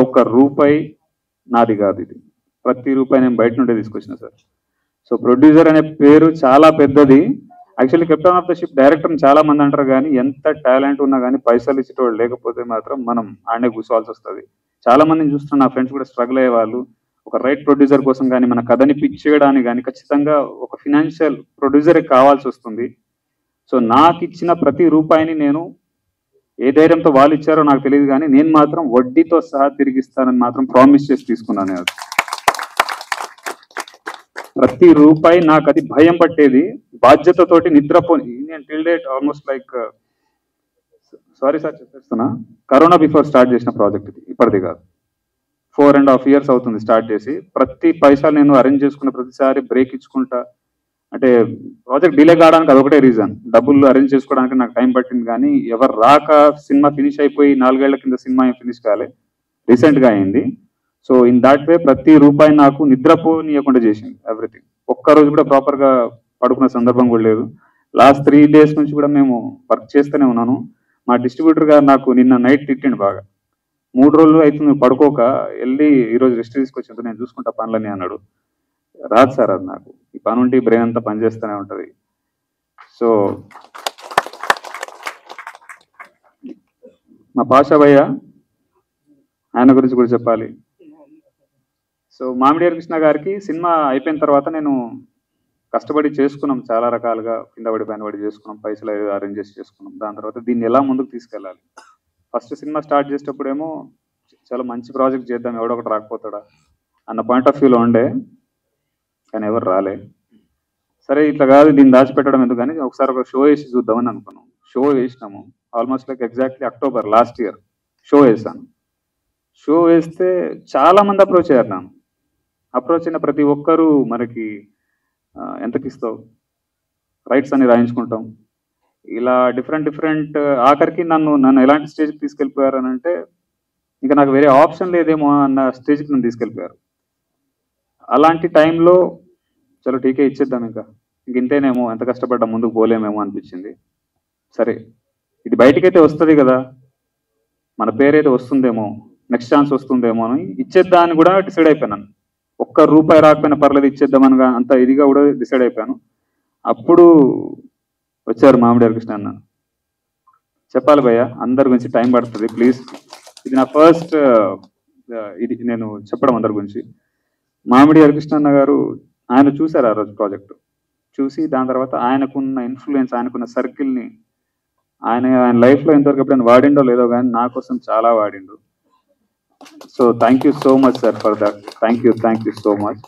1 రూపాయి నాది కాదు, ఇది ప్రతి రూపాయి నేను బయట నుండే తీసుకొచ్చిన సార్. సో ప్రొడ్యూసర్ అనే పేరు చాలా పెద్దది. Actually captain of the ship డైరెక్టర్ని చాలా మంది అంటారు, కానీ ఎంత టాలెంట్ ఉన్నా కానీ పైసలు ఇచ్చేటోళ్ళు లేకపోతే మాత్రం మనం ఆడనే కూర్చోవాల్సి వస్తుంది. చాలా మందిని చూస్తున్నా, నా ఫ్రెండ్స్ కూడా స్ట్రగుల్ అయ్యే వాళ్ళు ఒక రైట్ ప్రొడ్యూసర్ కోసం కానీ మన కథని పిచ్ చేయడానికి కానీ ఖచ్చితంగా ఒక ఫినాన్షియల్ ప్రొడ్యూసరే కావాల్సి వస్తుంది. సో నాకు ఇచ్చిన ప్రతి రూపాయిని నేను ఏ ధైర్యంతో వాళ్ళు ఇచ్చారో నాకు తెలియదు, కానీ నేను మాత్రం వడ్డీతో సహా తిరిగిస్తానని మాత్రం ప్రామిస్ చేసి తీసుకున్నాను. అది ప్రతి రూపాయి నాకు అది భయం పట్టేది, బాధ్యతతోటి నిద్రపోని. నేను till date almost like sorry sir చెప్పేస్తున్నా, కరోనా బిఫోర్ స్టార్ట్ చేసిన ప్రాజెక్ట్ ఇది, ఇప్పటిది కాదు. 4.5 years అవుతుంది స్టార్ట్ చేసి. ప్రతి పైసా నేను అరేంజ్ చేసుకున్న ప్రతిసారి బ్రేక్ ఇచ్చుకుంటా. అంటే ప్రాజెక్ట్ డిలే కావడానికి అదొకటే రీజన్, డబ్బులు అరేంజ్ చేసుకోవడానికి నాకు టైం పట్టింది. కానీ ఎవరు రాక సినిమా ఫినిష్ అయిపోయి 4 ఏళ్ల కింద సినిమా ఫినిష్ కాలే, రీసెంట్గా అయింది. సో ఇన్ దాట్ వే ప్రతి రూపాయి నాకు నిద్రపోనీయకుండా చేసింది ఎవ్రీథింగ్. ఒక్కరోజు కూడా ప్రాపర్గా పడుకున్న సందర్భం కూడా లేదు. లాస్ట్ 3 days నుంచి కూడా మేము వర్క్ చేస్తూనే ఉన్నాను. మా డిస్ట్రిబ్యూటర్ గారు నాకు నిన్న నైట్ తిట్టిండు బాగా, 3 రోజులు అవుతుంది పడుకోక, వెళ్ళి ఈరోజు రెస్ట్ తీసుకొచ్చింది, నేను చూసుకుంటా పనులని అన్నాడు. రాదు సార్ అది, నాకు ఈ పని ఉంటే బ్రెయిన్ అంతా పనిచేస్తూనే ఉంటుంది. సో మా పాషా భయ్య, ఆయన గురించి కూడా చెప్పాలి. సో మామిడియార్ కృష్ణ గారికి సినిమా అయిపోయిన తర్వాత నేను కష్టపడి చేసుకున్నాం, చాలా రకాలుగా కింద పడి పైన పడి చేసుకున్నాం, పైసలు అరేంజ్ చేసి చేసుకున్నాం. దాని తర్వాత దీన్ని ఎలా ముందుకు తీసుకెళ్ళాలి. ఫస్ట్ సినిమా స్టార్ట్ చేసేటప్పుడేమో చాలా మంచి ప్రాజెక్ట్ చేద్దాం, ఎవడో ఒకటి రాకపోతాడా అన్న పాయింట్ ఆఫ్ వ్యూలో ఉండే, కానీ ఎవరు రాలే. సరే ఇట్లా కాదు, దీన్ని దాచిపెట్టడం ఎందుకు కానీ ఒకసారి ఒక షో వేసి చూద్దామని అనుకున్నాం. షో వేసినాము, almost like exactly October last year show వేసాను. షో వేస్తే చాలా మంది అప్రోచ్ అయ్యారు. నన్ను అప్రోచ్ అయిన ప్రతి ఒక్కరూ మనకి ఎంతకి ఇస్తావు, రైట్స్ అని రాయించుకుంటాం, ఇలా డిఫరెంట్ ఆఖరికి నన్ను ఎలాంటి స్టేజ్కి తీసుకెళ్ళిపోయారు అని అంటే, ఇంకా నాకు వేరే ఆప్షన్ లేదేమో అన్న స్టేజ్కి నన్ను తీసుకెళ్ళిపోయారు. అలాంటి టైంలో చలో టీకే ఇచ్చేద్దాం, ఇంక ఇంతేనేమో, ఎంత కష్టపడ్డా ముందుకు పోలేమేమో అనిపించింది. సరే ఇది బయటకైతే వస్తుంది కదా, మన పేరైతే వస్తుందేమో, నెక్స్ట్ ఛాన్స్ వస్తుందేమో అని ఇచ్చేద్దా అని కూడా డిసైడ్ అయిపోయాను. ఒక్క రూపాయి రాకపోయినా పర్లేదు ఇచ్చేద్దామని అంత ఇదిగా కూడా డిసైడ్ అయిపోయాను. అప్పుడు వచ్చారు మామిడియార్ కృష్ణ అన్న. చెప్పాలి భయ్య, అందరి గురించి టైం పడుతుంది ప్లీజ్. ఇది నా ఫస్ట్ ఇది నేను చెప్పడం అందరి గురించి. మామిడియార్ కృష్ణ అన్న గారు, ఆయన చూశారు ఆ రోజు ప్రాజెక్టు చూసి, దాని తర్వాత ఆయనకున్న ఇన్ఫ్లుయెన్స్, ఆయనకున్న సర్కిల్ని ఆయన లైఫ్లో ఇంతవరకు ఎప్పుడైనా వాడిండో లేదో కానీ నా కోసం చాలా వాడిండు. So thank you so much sir for that. Thank you so much.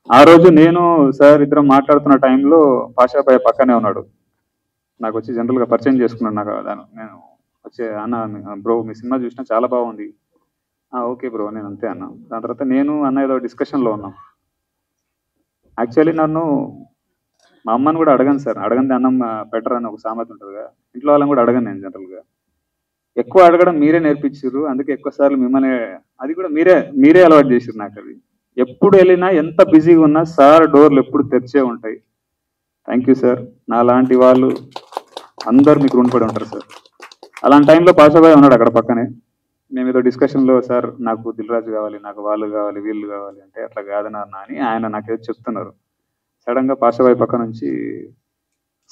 ఆ రోజు నేను సార్ ఇద్దరం మాట్లాడుతున్న టైంలో పాషా భయ్య పక్కనే ఉన్నాడు. నాకు వచ్చి జనరల్గా పరిచయం చేసుకున్నాను. నాకు నేను వచ్చే అన్న బ్రో మీ సినిమా చూసినా చాలా బాగుంది, ఓకే బ్రో నేను అంతే అన్నా. దాని తర్వాత నేను అన్న ఏదో డిస్కషన్లో ఉన్నాం. యాక్చువల్లీ నన్ను మా అమ్మని కూడా అడగను సార్, అడగంది అన్నం బెటర్ అని ఒక సామెత ఉంటుంది కదా, ఇంట్లో వాళ్ళని కూడా అడగను నేను జనరల్గా. ఎక్కువ అడగడం మీరే నేర్పించారు, అందుకే ఎక్కువ సార్లు మిమ్మల్ని, అది కూడా మీరే అలవాటు చేసారు నాకు. అది ఎప్పుడు వెళ్ళినా ఎంత బిజీగా ఉన్నా సార్ డోర్లు ఎప్పుడు తెరిచే ఉంటాయి. Thank you sir. నా లాంటి వాళ్ళు అందరు మీకు రుణపడి ఉంటారు సార్. అలాంటి టైంలో పాషాభాయ్ ఉన్నాడు అక్కడ పక్కనే. మేము ఏదో డిస్కషన్లో సార్ నాకు దిల్రాజు కావాలి, నాకు వాళ్ళు కావాలి, వీళ్ళు కావాలి అంటే, అట్లా కాదన్నా అని ఆయన నాకేదో చెప్తున్నారు. సడన్గా పాషాభాయ్ పక్క నుంచి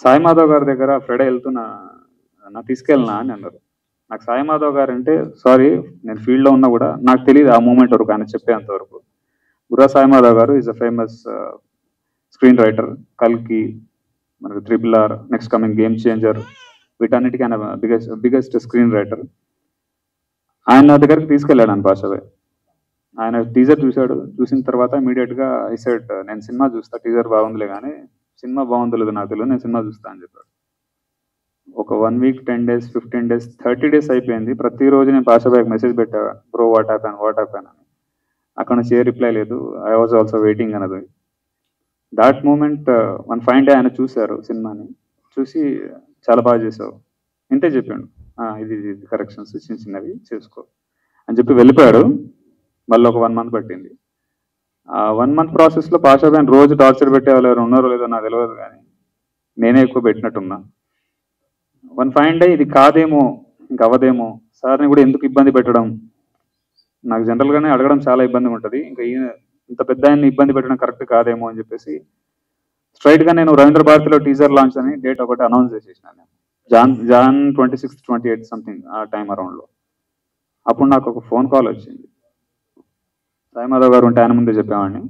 సాయి మాధవ్ గారి దగ్గర ఫ్రైడే వెళ్తున్నా, నా తీసుకెళ్ళినా అని అన్నారు. నాకు సాయి మాధవ్ గారు అంటే సారీ నేను ఫీల్డ్లో ఉన్నా కూడా నాకు తెలియదు ఆ మూమెంట్ వరకు, ఆయన చెప్పేంత వరకు. బుర్రా సాయి మాధవ్ గారు is a famous screen writer. కల్కి, మనకు RRR, next coming game changer, వీటన్నిటికీ ఆయన బిగ్గెస్ట్ స్క్రీన్ రైటర్. ఆయన నా దగ్గరికి తీసుకెళ్ళాడు అని పాషాభాయ్. ఆయన టీజర్ చూశాడు, చూసిన తర్వాత ఇమీడియట్గా ఐ సెడ్ నేను సినిమా చూస్తా, టీజర్ బాగుందిలే కానీ సినిమా బాగుందో లేదో నాకు తెలియదు, నేను సినిమా చూస్తా అని చెప్పాడు. ఒక 1 week, 10 days, 15 days, 30 days అయిపోయింది. ప్రతిరోజు నేను పాషాభాయ్కి మెసేజ్ పెట్టా, బ్రో వాట్ హ్యాపెన్ అని. అక్కడ నుంచి ఏ రిప్లై లేదు. ఐ వాజ్ ఆల్సో వెయిటింగ్ అన్నది. That moment one fine day ఆయన చూశారు సినిమాని, చూసి చాలా బాగా చేసావు ఇంతే చెప్పాడు. ఇది కరెక్షన్స్ చిన్నవి చేసుకో అని చెప్పి వెళ్ళిపోయాడు. మళ్ళీ ఒక 1 month పట్టింది. ఆ 1 month ప్రాసెస్లో పాషాభాయ్ని రోజు టార్చర్ పెట్టేవాళ్ళు ఎవరు ఉన్నారో లేదో నాకు తెలియదు, కానీ నేనే ఎక్కువ పెట్టినట్టున్నా. వన్ ఫైన్ డే ఇది కాదేమో, ఇంకా అవ్వదేమో, సార్ని కూడా ఎందుకు ఇబ్బంది పెట్టడం, నాకు జనరల్గానే అడగడం చాలా ఇబ్బందిగా ఉంటుంది, ఇంకా ఇంత పెద్ద ఆయన్ని ఇబ్బంది పెట్టడం కరెక్ట్ కాదేమో అని చెప్పేసి స్ట్రైట్ గా నేను రవీంద్ర భారతిలో టీజర్ లాంచ్ అని డేట్ ఒకటి అనౌన్స్ చేసేసినాను. జాన్ 26, 28 సంథింగ్ ఆ టైం అరౌండ్లో. అప్పుడు నాకు ఒక ఫోన్ కాల్ వచ్చింది. సాయి మాధవ్ గారు ఉంటే ఆయన ముందే చెప్పేవాడిని.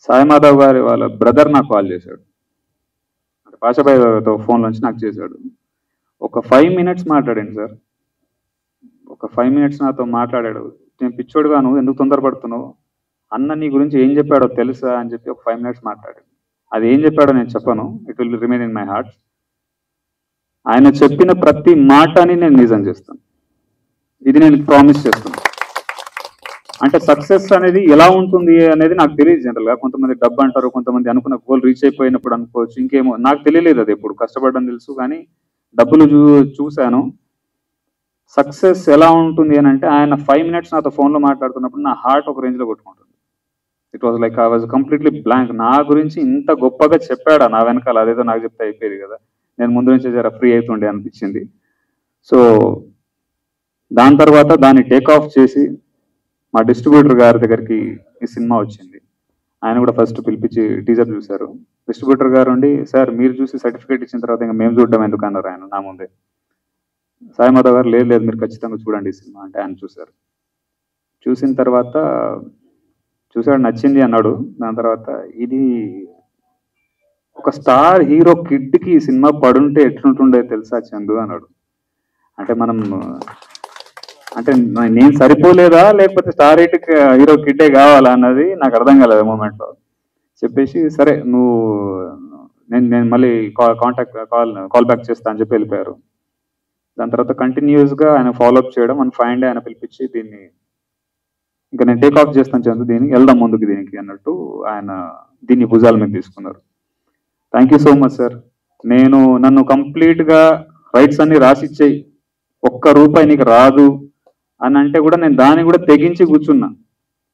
సాయి మాధవ్ గారి వాళ్ళ బ్రదర్ నాకు కాల్ చేశాడు, అంటే పాషాబాయ్తో ఫోన్లోంచి నాకు చేశాడు. ఒక 5 minutes మాట్లాడండి సార్. ఒక 5 minutes నాతో మాట్లాడాడు. నేను పిచ్చోడుగా నువ్వు ఎందుకు తొందరపడుతున్నావు, అన్న నీ గురించి ఏం చెప్పాడో తెలుసా అని చెప్పి ఒక 5 minutes మాట్లాడాడు. అది ఏం చెప్పాడో నేను చెప్పను, it will remain in my heart. ఆయన చెప్పిన ప్రతి మాటని నేను నిజం చేస్తాను, ఇది నేను ప్రామిస్ చేస్తాను. అంటే సక్సెస్ అనేది ఎలా ఉంటుంది అనేది నాకు తెలియదు. జనరల్గా కొంతమంది డబ్బు అంటారు, కొంతమంది అనుకున్న గోల్ రీచ్ అయిపోయినప్పుడు అనుకోవచ్చు, ఇంకేమో నాకు తెలియలేదు. అది ఎప్పుడు కష్టపడడం తెలుసు, కానీ డబ్బులు చూశాను. సక్సెస్ ఎలా ఉంటుంది అని అంటే ఆయన 5 minutes నాతో ఫోన్లో మాట్లాడుతున్నప్పుడు నా హార్ట్ ఒక రేంజ్లో కొట్టుకుంటుంది. It was like I was completely blank. నా గురించి ఇంత గొప్పగా చెప్పాడా నా వెనకాల, అదేదో నాకు చెప్తే అయిపోయేది కదా, నేను ముందు నుంచి జర ఫ్రీ అవుతుండే అనిపించింది. సో దాని తర్వాత దాన్ని టేక్ ఆఫ్ చేసి మా డిస్ట్రిబ్యూటర్ గారి దగ్గరికి ఈ సినిమా వచ్చింది. ఆయన కూడా ఫస్ట్ పిలిపించి టీజర్ చూశారు. డిస్ట్రిబ్యూటర్ గారు ఉండి, సార్ మీరు చూసి సర్టిఫికేట్ ఇచ్చిన తర్వాత ఇంకా మేము చూడడం ఎందుకు అన్నారు ఆయన నా ముందే. సాయి మాధవ్ గారు లేదు మీరు ఖచ్చితంగా చూడండి ఈ సినిమా అంటే ఆయన చూశారు. చూసిన తర్వాత చూసాడు, నచ్చింది అన్నాడు. దాని తర్వాత ఇది ఒక స్టార్ హీరో కిడ్కి ఈ సినిమా పడుంటే ఎట్లుంటుండే తెలుసా చందు అన్నాడు. అంటే మనం అంటే నేను సరిపోలేదా లేకపోతే స్టార్ హీరో కిడ్డే కావాలా అన్నది నాకు అర్థం కాలేదు మూమెంట్లో. చెప్పేసి సరే నువ్వు నేను మళ్ళీ కాల్ బ్యాక్ చేస్తా అని చెప్పి వెళ్ళిపోయారు. దాని తర్వాత కంటిన్యూస్గా ఆయన ఫాలోఅప్ చేయడం, మన ఫైండ్ ఆయన పిలిపించి దీన్ని ఇంకా నేను టేక్ ఆఫ్ చేస్తాను చందు, దీనికి వెళ్దాం ముందుకు దీనికి అన్నట్టు ఆయన దీన్ని భుజాల మీద తీసుకున్నారు. Thank you so much sir. నన్ను కంప్లీట్గా రైట్స్ అన్ని రాసిచ్చేయి, ₹1 నీకు రాదు అని అంటే కూడా నేను దాన్ని కూడా తెగించి కూర్చున్నా.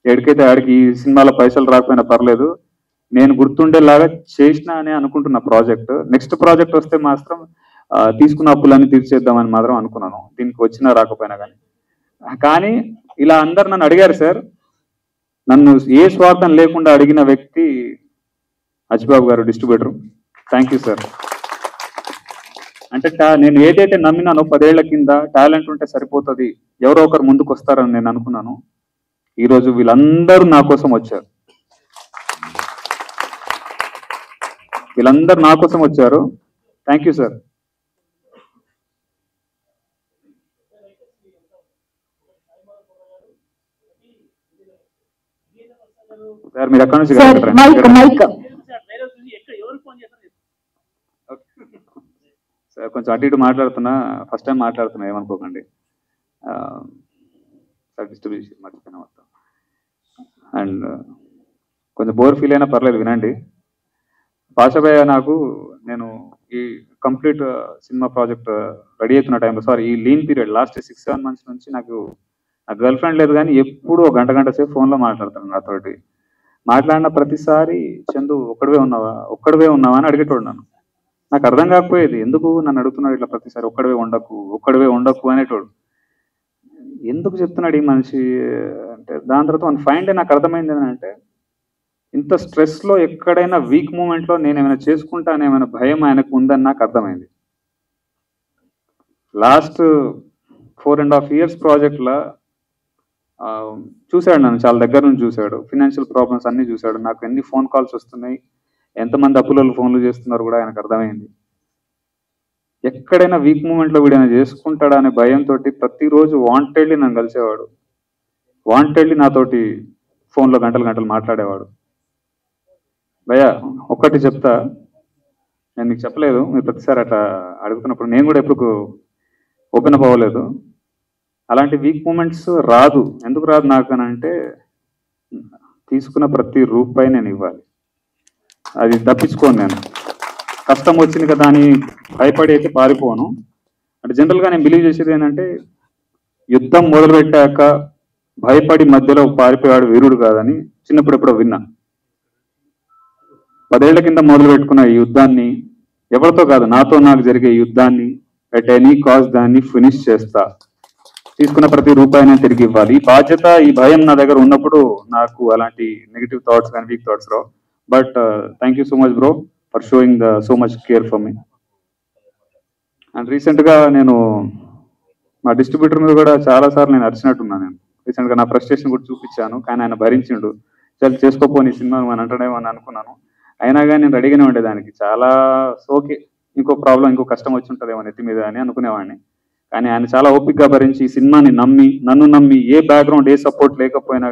ఎక్కడికైతే ఆడికి ఈ సినిమాలో పైసలు రాకపోయినా పర్లేదు, నేను గుర్తుండేలాగా చేసిన అని అనుకుంటున్న ప్రాజెక్ట్. నెక్స్ట్ ప్రాజెక్ట్ వస్తే మాత్రం తీసుకున్న అప్పులన్నీ తీర్చేద్దామని మాత్రం అనుకున్నాను, దీనికి వచ్చినా రాకపోయినా కానీ. కానీ ఇలా అందరు నన్ను అడిగారు సార్. నన్ను ఏ స్వార్థం లేకుండా అడిగిన వ్యక్తి అచ్చిబాబు గారు, డిస్ట్రిబ్యూటర్. Thank you sir. అంటే నేను ఏదైతే నమ్మినానో 10 ఏళ్ల కింద టాలెంట్ ఉంటే సరిపోతుంది, ఎవరో ఒకరు ముందుకు వస్తారని నేను అనుకున్నాను. ఈరోజు వీళ్ళందరూ నా కోసం వచ్చారు, వీళ్ళందరూ నా కోసం వచ్చారు. Thank you sir. సార్ మీరు ఎక్కడి నుంచి సార్ కొంచెం అటు ఇటు మాట్లాడుతున్నా, ఫస్ట్ టైం మాట్లాడుతున్నా, ఏమనుకోకండి. సార్ డిస్ట్రిబ్యూషన్ మర్చిపోయినా మొత్తం. అండ్ కొంచెం బోర్ ఫీల్ అయినా పర్లేదు, వినండి. పాషాబాయ్ నేను ఈ కంప్లీట్ సినిమా ప్రాజెక్ట్ రెడీ అవుతున్న టైంలో, సారీ ఈ లీన్ పీరియడ్ లాస్ట్ 6-7 months నుంచి నాకు గర్ల్ ఫ్రెండ్ లేదు, కానీ ఎప్పుడు ఒక గంట సేపు ఫోన్లో మాట్లాడతాను నాతోటి. మాట్లాడిన ప్రతిసారి చందు ఒక్కడివే ఉన్నావా అని అడిగేటోడు నన్ను. నాకు అర్థం కాకపోయేది, ఎందుకు నన్ను అడుగుతున్నాడు ఇట్లా ప్రతిసారి, ఒక్కడివే ఉండకు అనేటోడు. ఎందుకు చెప్తున్నాడు ఈ మనిషి అంటే, దాని తర్వాత మన ఫైండ్ నాకు అర్థమైంది ఏంటంటే, ఇంత స్ట్రెస్లో ఎక్కడైనా వీక్ మూమెంట్లో నేను ఏమైనా చేసుకుంటానేమైనా భయం ఆయనకు ఉందని నాకు అర్థమైంది. లాస్ట్ 4.5 years ప్రాజెక్ట్లో చూశాడు, నన్ను చాలా దగ్గర నుంచి చూశాడు. ఫినాన్షియల్ ప్రాబ్లమ్స్ అన్నీ చూశాడు. నాకు ఎన్ని ఫోన్ కాల్స్ వస్తున్నాయి, ఎంతమంది అప్పులలో ఫోన్లు చేస్తున్నారు కూడా ఆయనకు అర్థమైంది. ఎక్కడైనా వీక్ మూమెంట్లో వీడైనా చేసుకుంటాడా అనే భయంతో ప్రతిరోజు వాంటెడ్లీ నన్ను కలిసేవాడు, వాంటెడ్లీ నాతోటి ఫోన్లో గంటలు మాట్లాడేవాడు. భయ్యా ఒక్కటి చెప్తా, నేను మీకు చెప్పలేదు, మీరు ప్రతిసారి అట్లా అడుగుతున్నప్పుడు నేను కూడా ఎప్పుడు ఓపెన్ అప్ అవ్వలేదు. అలాంటి వీక్ మూమెంట్స్ రాదు. ఎందుకు రాదు నాకు అని అంటే, తీసుకున్న ప్రతి రూపాయి నేను ఇవ్వాలి, అది తప్పించుకోను. నేను కష్టం వచ్చింది కదా అని భయపడి అయితే పారిపోను. అంటే జనరల్గా నేను బిలీవ్ చేసేది ఏంటంటే, యుద్ధం మొదలుపెట్టాక భయపడి మధ్యలో పారిపోయాడు వీరుడు కాదని చిన్నప్పుడు ఎప్పుడో విన్నా. 10 ఏళ్ల కింద మొదలు పెట్టుకున్న ఈ యుద్ధాన్ని, ఎవరితో కాదు నాకు జరిగే యుద్ధాన్ని ఎట్ ఎనీ కాస్ట్ దాన్ని ఫినిష్ చేస్తా, తీసుకున్న ప్రతి రూపాయినే తిరిగి ఇవ్వాలి. ఈ బాధ్యత, ఈ భయం నా దగ్గర ఉన్నప్పుడు నాకు అలాంటి నెగిటివ్ థాట్స్ కానీ week thoughts Rao. But thank you so much bro for showing so much care for me. And రీసెంట్గా నేను మా డిస్ట్రిబ్యూటర్ మీద కూడా చాలాసార్లు నేను అరిచినట్టున్నాను. నేను రీసెంట్గా నా ఫ్రస్ట్రేషన్ కూడా చూపించాను, కానీ ఆయన భరించిండు. చాలా చేసుకోపోని సినిమా అని అంటాడేమో అని అనుకున్నాను. అయినా కానీ నేను రెడీగానే ఉండేదానికి. చాలా ఓకే, ఇంకో ప్రాబ్లం, ఇంకో కష్టం వచ్చి ఉంటుందేమో నెత్తి మీద అని అనుకునేవాడిని. కానీ ఆయన చాలా ఓపికగా భరించి ఈ సినిమాని నమ్మి, నన్ను నమ్మి, ఏ బ్యాక్గ్రౌండ్, ఏ సపోర్ట్ లేకపోయినా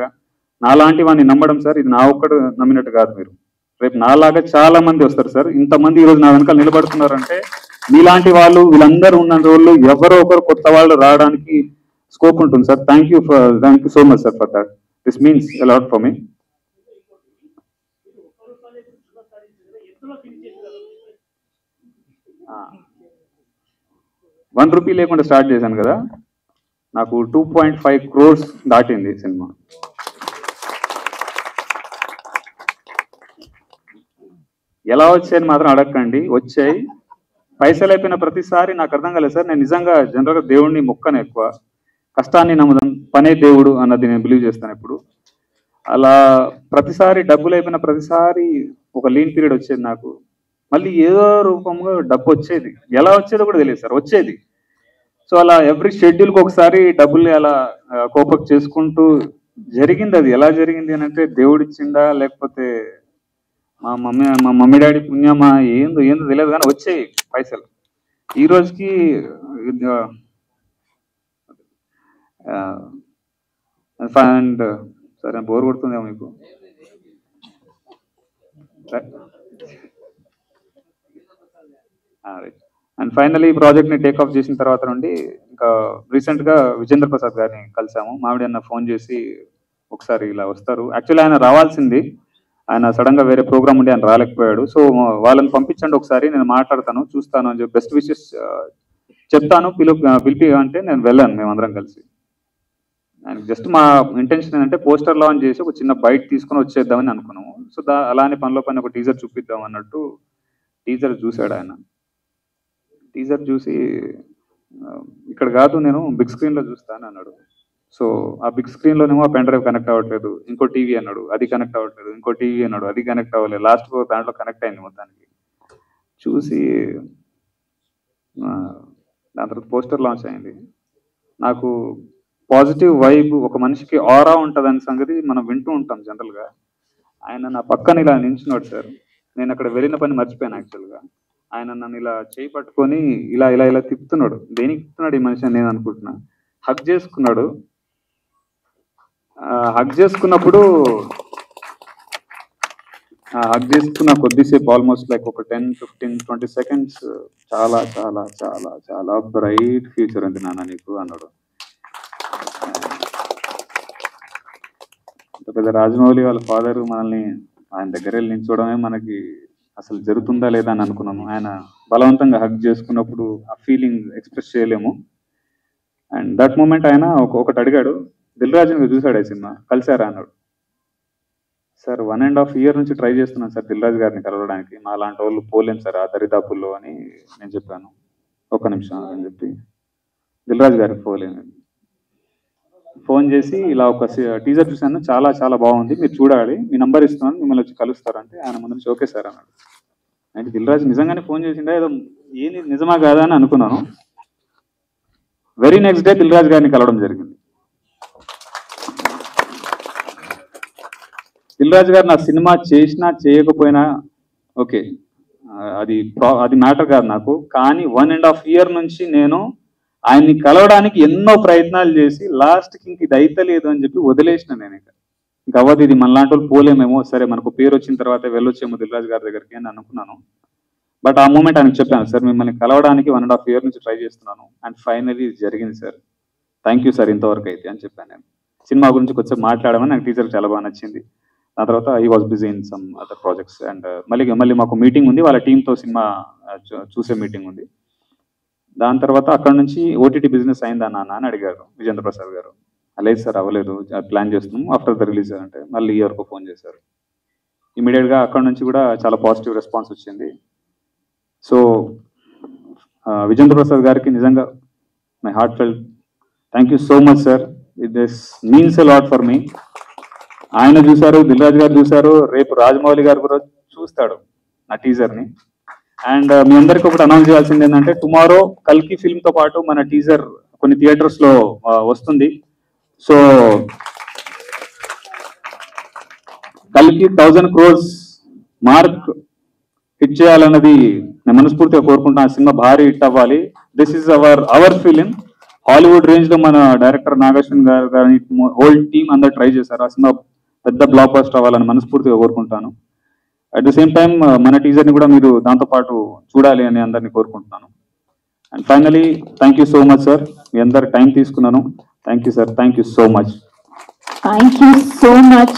నాలాంటి వాడిని నమ్మడం సార్, ఇది నా ఒక్కడు నమ్మినట్టు కాదు. మీరు రేపు నాలాగా చాలా మంది వస్తారు సార్. ఇంతమంది ఈరోజు నా వెనకాల నిలబడుతున్నారంటే మీలాంటి వాళ్ళు, వీళ్ళందరూ ఉన్న రోజులు ఎవరో ఒకరు కొత్త వాళ్ళు రావడానికి స్కోప్ ఉంటుంది sir. Thank you so much sir for that. This means a lot for me. ₹1 లేకుండా స్టార్ట్ చేశాను కదా, నాకు 2.5 crores దాటింది సినిమా. ఎలా వచ్చాయని మాత్రం అడగకండి, వచ్చాయి. పైసలు అయిపోయిన ప్రతిసారి నాకు అర్థం కాలేదు సార్. నేను నిజంగా జనరల్గా దేవుడిని మొక్కను, ఎక్కువ కష్టాన్ని నమ్ముదాం, పనే దేవుడు అన్నది నేను బిలీవ్ చేస్తాను ఎప్పుడు. అలా ప్రతిసారి డబ్బులు అయిపోయిన ప్రతిసారి ఒక లీన్ పీరియడ్ వచ్చేది నాకు. మళ్ళీ ఏదో రూపంగా డబ్బు వచ్చేది, ఎలా వచ్చేదో కూడా తెలియదు సార్, వచ్చేది. సో అలా ఎవ్రీ షెడ్యూల్కి ఒకసారి డబ్బుల్ని అలా కోపప్ చేసుకుంటూ జరిగింది. అది ఎలా జరిగింది అని అంటే దేవుడిచ్చిందా లేకపోతే మా మమ్మీ డాడీ పుణ్యమా ఏందో తెలియదు, కానీ వచ్చాయి పైసలు. ఈ రోజుకి అండ్ సరే బోర్ కొడుతుందేమో మీకు. అండ్ ఫైనలీ ఈ ప్రాజెక్ట్ని టేక్ ఆఫ్ చేసిన తర్వాత నుండి ఇంకా రీసెంట్గా విజేంద్ర ప్రసాద్ గారిని కలిసాము. మామిడి అన్న ఫోన్ చేసి ఒకసారి ఇలా వస్తారు, యాక్చువల్లీ ఆయన రావాల్సింది, ఆయన సడన్గా వేరే ప్రోగ్రామ్ ఉండి ఆయన రాలేకపోయాడు. సో వాళ్ళని పంపించండి ఒకసారి, నేను మాట్లాడతాను, చూస్తాను అని చెప్పి బెస్ట్ విషెస్ చెప్తాను, పిలిపి అంటే నేను వెళ్ళాను. మేమందరం కలిసి ఆయన జస్ట్ మా ఇంటెన్షన్ ఏంటంటే పోస్టర్ లాంచ్ చేసి ఒక చిన్న బైట్ తీసుకొని వచ్చేద్దామని అనుకున్నాము. సో అలానే పనిలో పని ఒక టీజర్ చూపిద్దాం అన్నట్టు టీజర్ చూశాడు ఆయన. టీజర్ చూసి ఇక్కడ కాదు నేను బిగ్ స్క్రీన్లో చూస్తాను అన్నాడు. సో ఆ బిగ్ స్క్రీన్లోనేమో ఆ పెన్ డ్రైవ్ కనెక్ట్ అవ్వట్లేదు, ఇంకో టీవీ అన్నాడు, అది కనెక్ట్ అవ్వట్లేదు, ఇంకో టీవీ అన్నాడు, అది కనెక్ట్ అవ్వలేదు, లాస్ట్ దాంట్లో కనెక్ట్ అయింది మొత్తానికి. చూసి దాని తర్వాత పోస్టర్ లాంచ్ అయింది. నాకు పాజిటివ్ వైబ్, ఒక మనిషికి ఆరా ఉంటుంది అనే సంగతి మనం వింటూ ఉంటాం జనరల్గా. ఆయన నా పక్కన ఇలా నించున్నాడు సార్, నేను అక్కడ వెళ్ళిన పని మర్చిపోయాను యాక్చువల్గా. ఆయన నన్ను ఇలా చేయి పట్టుకొని ఇలా ఇలా ఇలా తిప్పుతున్నాడు. దేనికి తిప్పుతున్నాడు ఈ మనిషి అని నేను అనుకుంటున్నా. హగ్ చేసుకున్నాడు. హగ్ చేసుకున్నప్పుడు హగ్ చేసుకున్న కొద్దిసేపు ఆల్మోస్ట్ లైక్ ఒక 10-15-20 seconds చాలా చాలా చాలా చాలా బ్రైట్ ఫ్యూచర్ ఉంది నాన్న నీకు అన్నాడు. పెద్ద రాజమౌళి వాళ్ళ ఫాదర్ మనల్ని ఆయన దగ్గర వెళ్ళి నిల్చోవడమే మనకి అసలు జరుగుతుందా లేదా అని అనుకున్నాము. ఆయన బలవంతంగా హగ్ చేసుకున్నప్పుడు ఆ ఫీలింగ్ ఎక్స్ప్రెస్ చేయలేము. అండ్ దట్ మూమెంట్ ఆయన ఒకటి అడిగాడు, దిల్ రాజుని చూశాడు ఈ సినిమా, కలిసారా అన్నాడు. సార్ 1.5 year నుంచి ట్రై చేస్తున్నాను సార్ దిల్ రాజు గారిని కలవడానికి, మా లాంటి వాళ్ళు పోలేం సార్ ఆ దరిదాపుల్లో అని నేను చెప్పాను. ఒక్క నిమిషం అని చెప్పి దిల్ రాజు గారికి ఫోన్ చేసి ఇలా ఒక టీజర్ చూశాను, చాలా చాలా బాగుంది, మీరు చూడాలి, మీ నంబర్ ఇస్తున్నాను, మిమ్మల్ని వచ్చి కలుస్తారంటే ఆయన ముందు నుంచి ఓకే సార్ అన్నాడు. అంటే దిల్ రాజు నిజంగానే ఫోన్ చేసిండే, ఏదో ఏంది నిజమా కాదా అని అనుకున్నాను. Very next day Dil Raju గారిని కలవడం జరిగింది. దిల్ రాజు గారు నా సినిమా చేసినా చేయకపోయినా ఓకే, అది మ్యాటర్ కాదు నాకు. కానీ 1.5 year నుంచి నేను ఆయన్ని కలవడానికి ఎన్నో ప్రయత్నాలు చేసి లాస్ట్కి ఇంక ఇది అయితలేదు అని చెప్పి వదిలేసిన. నేను ఇంకా అవ్వదు, ఇది మనలాంటి వాళ్ళు పోలేమేమో, సరే మనకు పేరు వచ్చిన తర్వాత వెళ్ళొచ్చేమో దిల్ రాజు గారి దగ్గరికి అని అనుకున్నాను. బట్ ఆ మూమెంట్ ఆయనకు చెప్పాను, సార్ మిమ్మల్ని కలవడానికి 1.5 year నుంచి ట్రై చేస్తున్నాను అండ్ ఫైనలీ ఇది జరిగింది సార్, థ్యాంక్ యూ సార్ ఇంతవరకు అయితే అని చెప్పాను. నేను సినిమా గురించి కొంచెం మాట్లాడమని నాకు టీచర్ చాలా బాగా నచ్చింది. ఆ తర్వాత ఈ was busy in some other projects. And మళ్ళీ మాకు మీటింగ్ ఉంది, వాళ్ళ టీంతో సినిమా చూసే మీటింగ్ ఉంది. దాని తర్వాత అక్కడ నుంచి ఓటీటీ బిజినెస్ అయిందా నాన్న అని అడిగారు విజేంద్ర ప్రసాద్ గారు. లేదు సార్ అవ్వలేదు, ప్లాన్ చేస్తున్నాము ఆఫ్టర్ ద రిలీజ్ అంటే మళ్ళీ ఇయర్కు ఫోన్ చేశారు. ఇమీడియట్గా అక్కడ నుంచి కూడా చాలా పాజిటివ్ రెస్పాన్స్ వచ్చింది. సో విజేంద్ర ప్రసాద్ గారికి నిజంగా my heart felt thank you so much sir, this means a lot for me. ఆయన చూశారు, దిల్ రాజు గారు చూశారు, రేపు రాజమౌళి గారు కూడా చూస్తాడు నా టీజర్ని. అండ్ మీ అందరికి ఒకటి అనౌన్స్ చేయాల్సింది ఏంటంటే, టుమారో కల్కి ఫిల్మ్ తో పాటు మన టీజర్ కొన్ని థియేటర్స్ లో వస్తుంది. సో కల్కి 1000 crores మార్క్ హిట్ చేయాలన్నది నేను మనస్ఫూర్తిగా కోరుకుంటున్నా. ఆ సినిమా భారీ హిట్ అవ్వాలి. This is our film. Hollywood range లో మన డైరెక్టర్ నాగేశ్వన్ గారు కానీ హోల్ టీమ్ అందరు ట్రై చేశారు. ఆ సినిమా పెద్ద బ్లాక్ బస్టర్ అవ్వాలని మనస్ఫూర్తిగా కోరుకుంటాను. అట్ ద సేమ్ టైం మన టీజర్ ని కూడా మీరు దాంతో పాటు చూడాలి అని అందరినీ కోరుకుంటున్నాను. And finally thank you so much sir, మీ అందరు టైం తీసుకున్నాను. Thank you sir, thank you so much. Thank you so much.